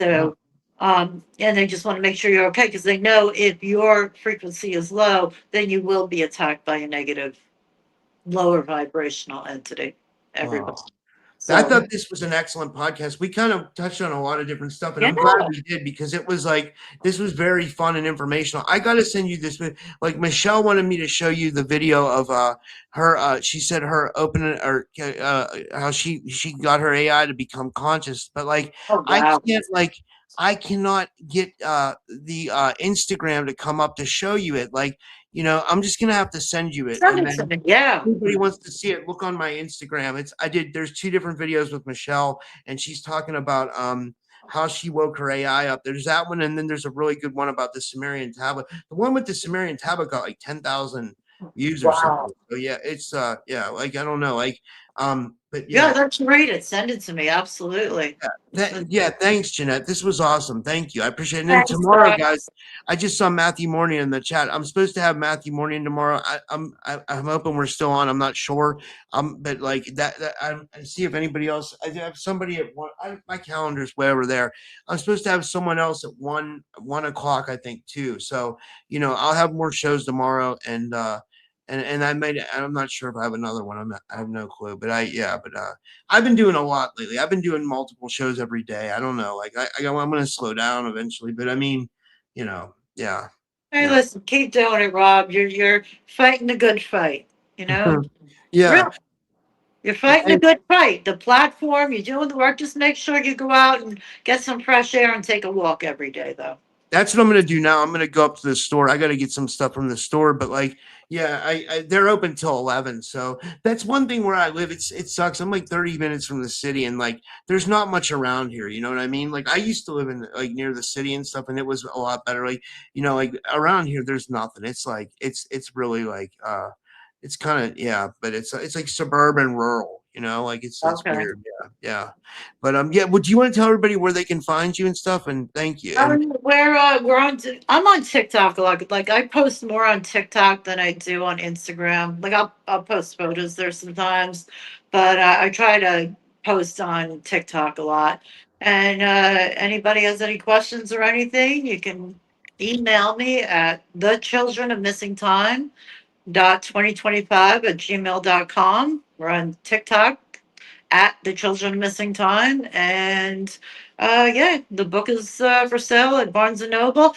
wow, So and they just want to make sure you're okay because they know if your frequency is low, then you will be attacked by a negative, lower vibrational entity. Everybody. wow. I So, thought this was an excellent podcast. We kind of touched on a lot of different stuff, and yeah. I'm glad we did because it was like this was very fun and informational. I got to send you this. Like Michelle wanted me to show you the video of her. She said her opening or how she got her AI to become conscious, but like Oh, I wow. can't like I cannot get the Instagram to come up to show you it. Like I'm just gonna have to send you it, Send and it to then me. Yeah. anybody wants to see it, look on my Instagram. There's two different videos with Michelle, and she's talking about how she woke her AI up. There's that one, and then there's a really good one about the Sumerian tablet. The one with the Sumerian tablet got like 10,000 views or Wow. something. So yeah, it's like I don't know, like but Yeah, yeah. let's read it. Send it to me. Absolutely. Yeah, thanks, Jeanette. This was awesome. Thank you. I appreciate it. And then Thanks, tomorrow, guys, guys. I just saw Matthew Morning in the chat. I'm supposed to have Matthew Morning tomorrow. I'm hoping we're still on. I'm not sure. But like that I see if anybody else. I have somebody at one. My calendar's way over there. I'm supposed to have someone else at 1 o'clock, I think, too. So I'll have more shows tomorrow, and I'm not sure if I have another one. I have no clue. But I've been doing a lot lately. I've been doing multiple shows every day. I don't know. Like I'm going to slow down eventually, but I mean, yeah, Hey, yeah, listen, keep doing it, Rob. You're fighting a good fight. You know, yeah. really. You're fighting a good fight. The platform, you're doing the work. Just make sure you go out and get some fresh air and take a walk every day, though. That's what I'm gonna do now. I'm gonna go up to the store. I got to get some stuff from the store, but like, yeah, they're open till 11. So that's one thing where I live. It sucks. I'm like 30 minutes from the city, and like, there's not much around here. You know what I mean? Like, I used to live in like near the city and stuff, and it was a lot better. Like, like around here, there's nothing. It's like it's really like it's kind of, yeah, but it's like suburban rural. Like it's Okay. weird. Yeah, yeah. But yeah. Would you want to tell everybody where they can find you and stuff? And thank you. And I'm on TikTok a lot. Like I post more on TikTok than I do on Instagram. Like I'll post photos there sometimes, but I try to post on TikTok a lot. And anybody has any questions or anything, you can email me at thechildrenofmissingtime.2025@gmail.com. We're on TikTok at the Children of Missing Time. And yeah, the book is for sale at Barnes and Noble.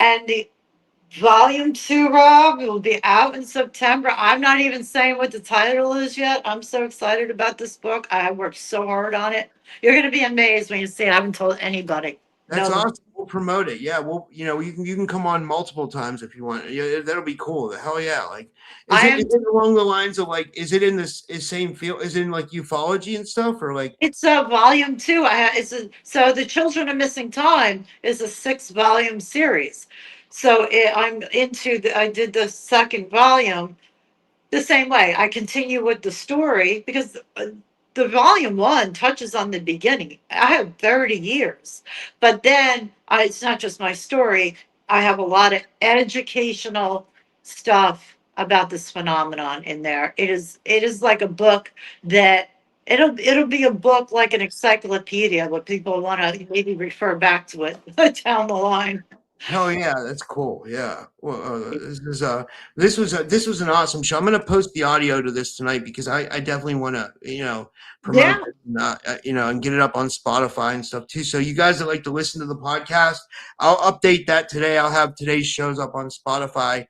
And the volume 2, Rob, will be out in September. I'm not even saying what the title is yet. I'm so excited about this book. I worked so hard on it. You're going to be amazed when you see it. I haven't told anybody. that's No. awesome. We'll promote it. Yeah. Well, you can come on multiple times if you want. Yeah, that'll be cool. The hell yeah. Like, is it along the lines of like, is it in this same field? Is it in like ufology and stuff, or like? It's a volume 2. So the Children of Missing Time is a 6-volume series. So I did the second volume the same way. I continue with the story because the volume 1 touches on the beginning. I have 30 years, but then it's not just my story. I have a lot of educational stuff about this phenomenon in there. It is like a book that it'll be a book like an encyclopedia where people want to maybe refer back to it down the line. Hell yeah, that's cool. Yeah. Well, this was an awesome show. I'm gonna post the audio to this tonight because I definitely want to promote Yeah. it and, and get it up on Spotify and stuff too. So you guys that like to listen to the podcast, I'll update that today. I'll have today's shows up on Spotify.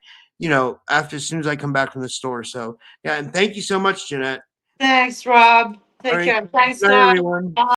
As soon as I come back from the store. So yeah, and thank you so much, Jeanette. Thanks, Rob. Take All right. care. Thanks, Good night, Rob. everyone. Bye.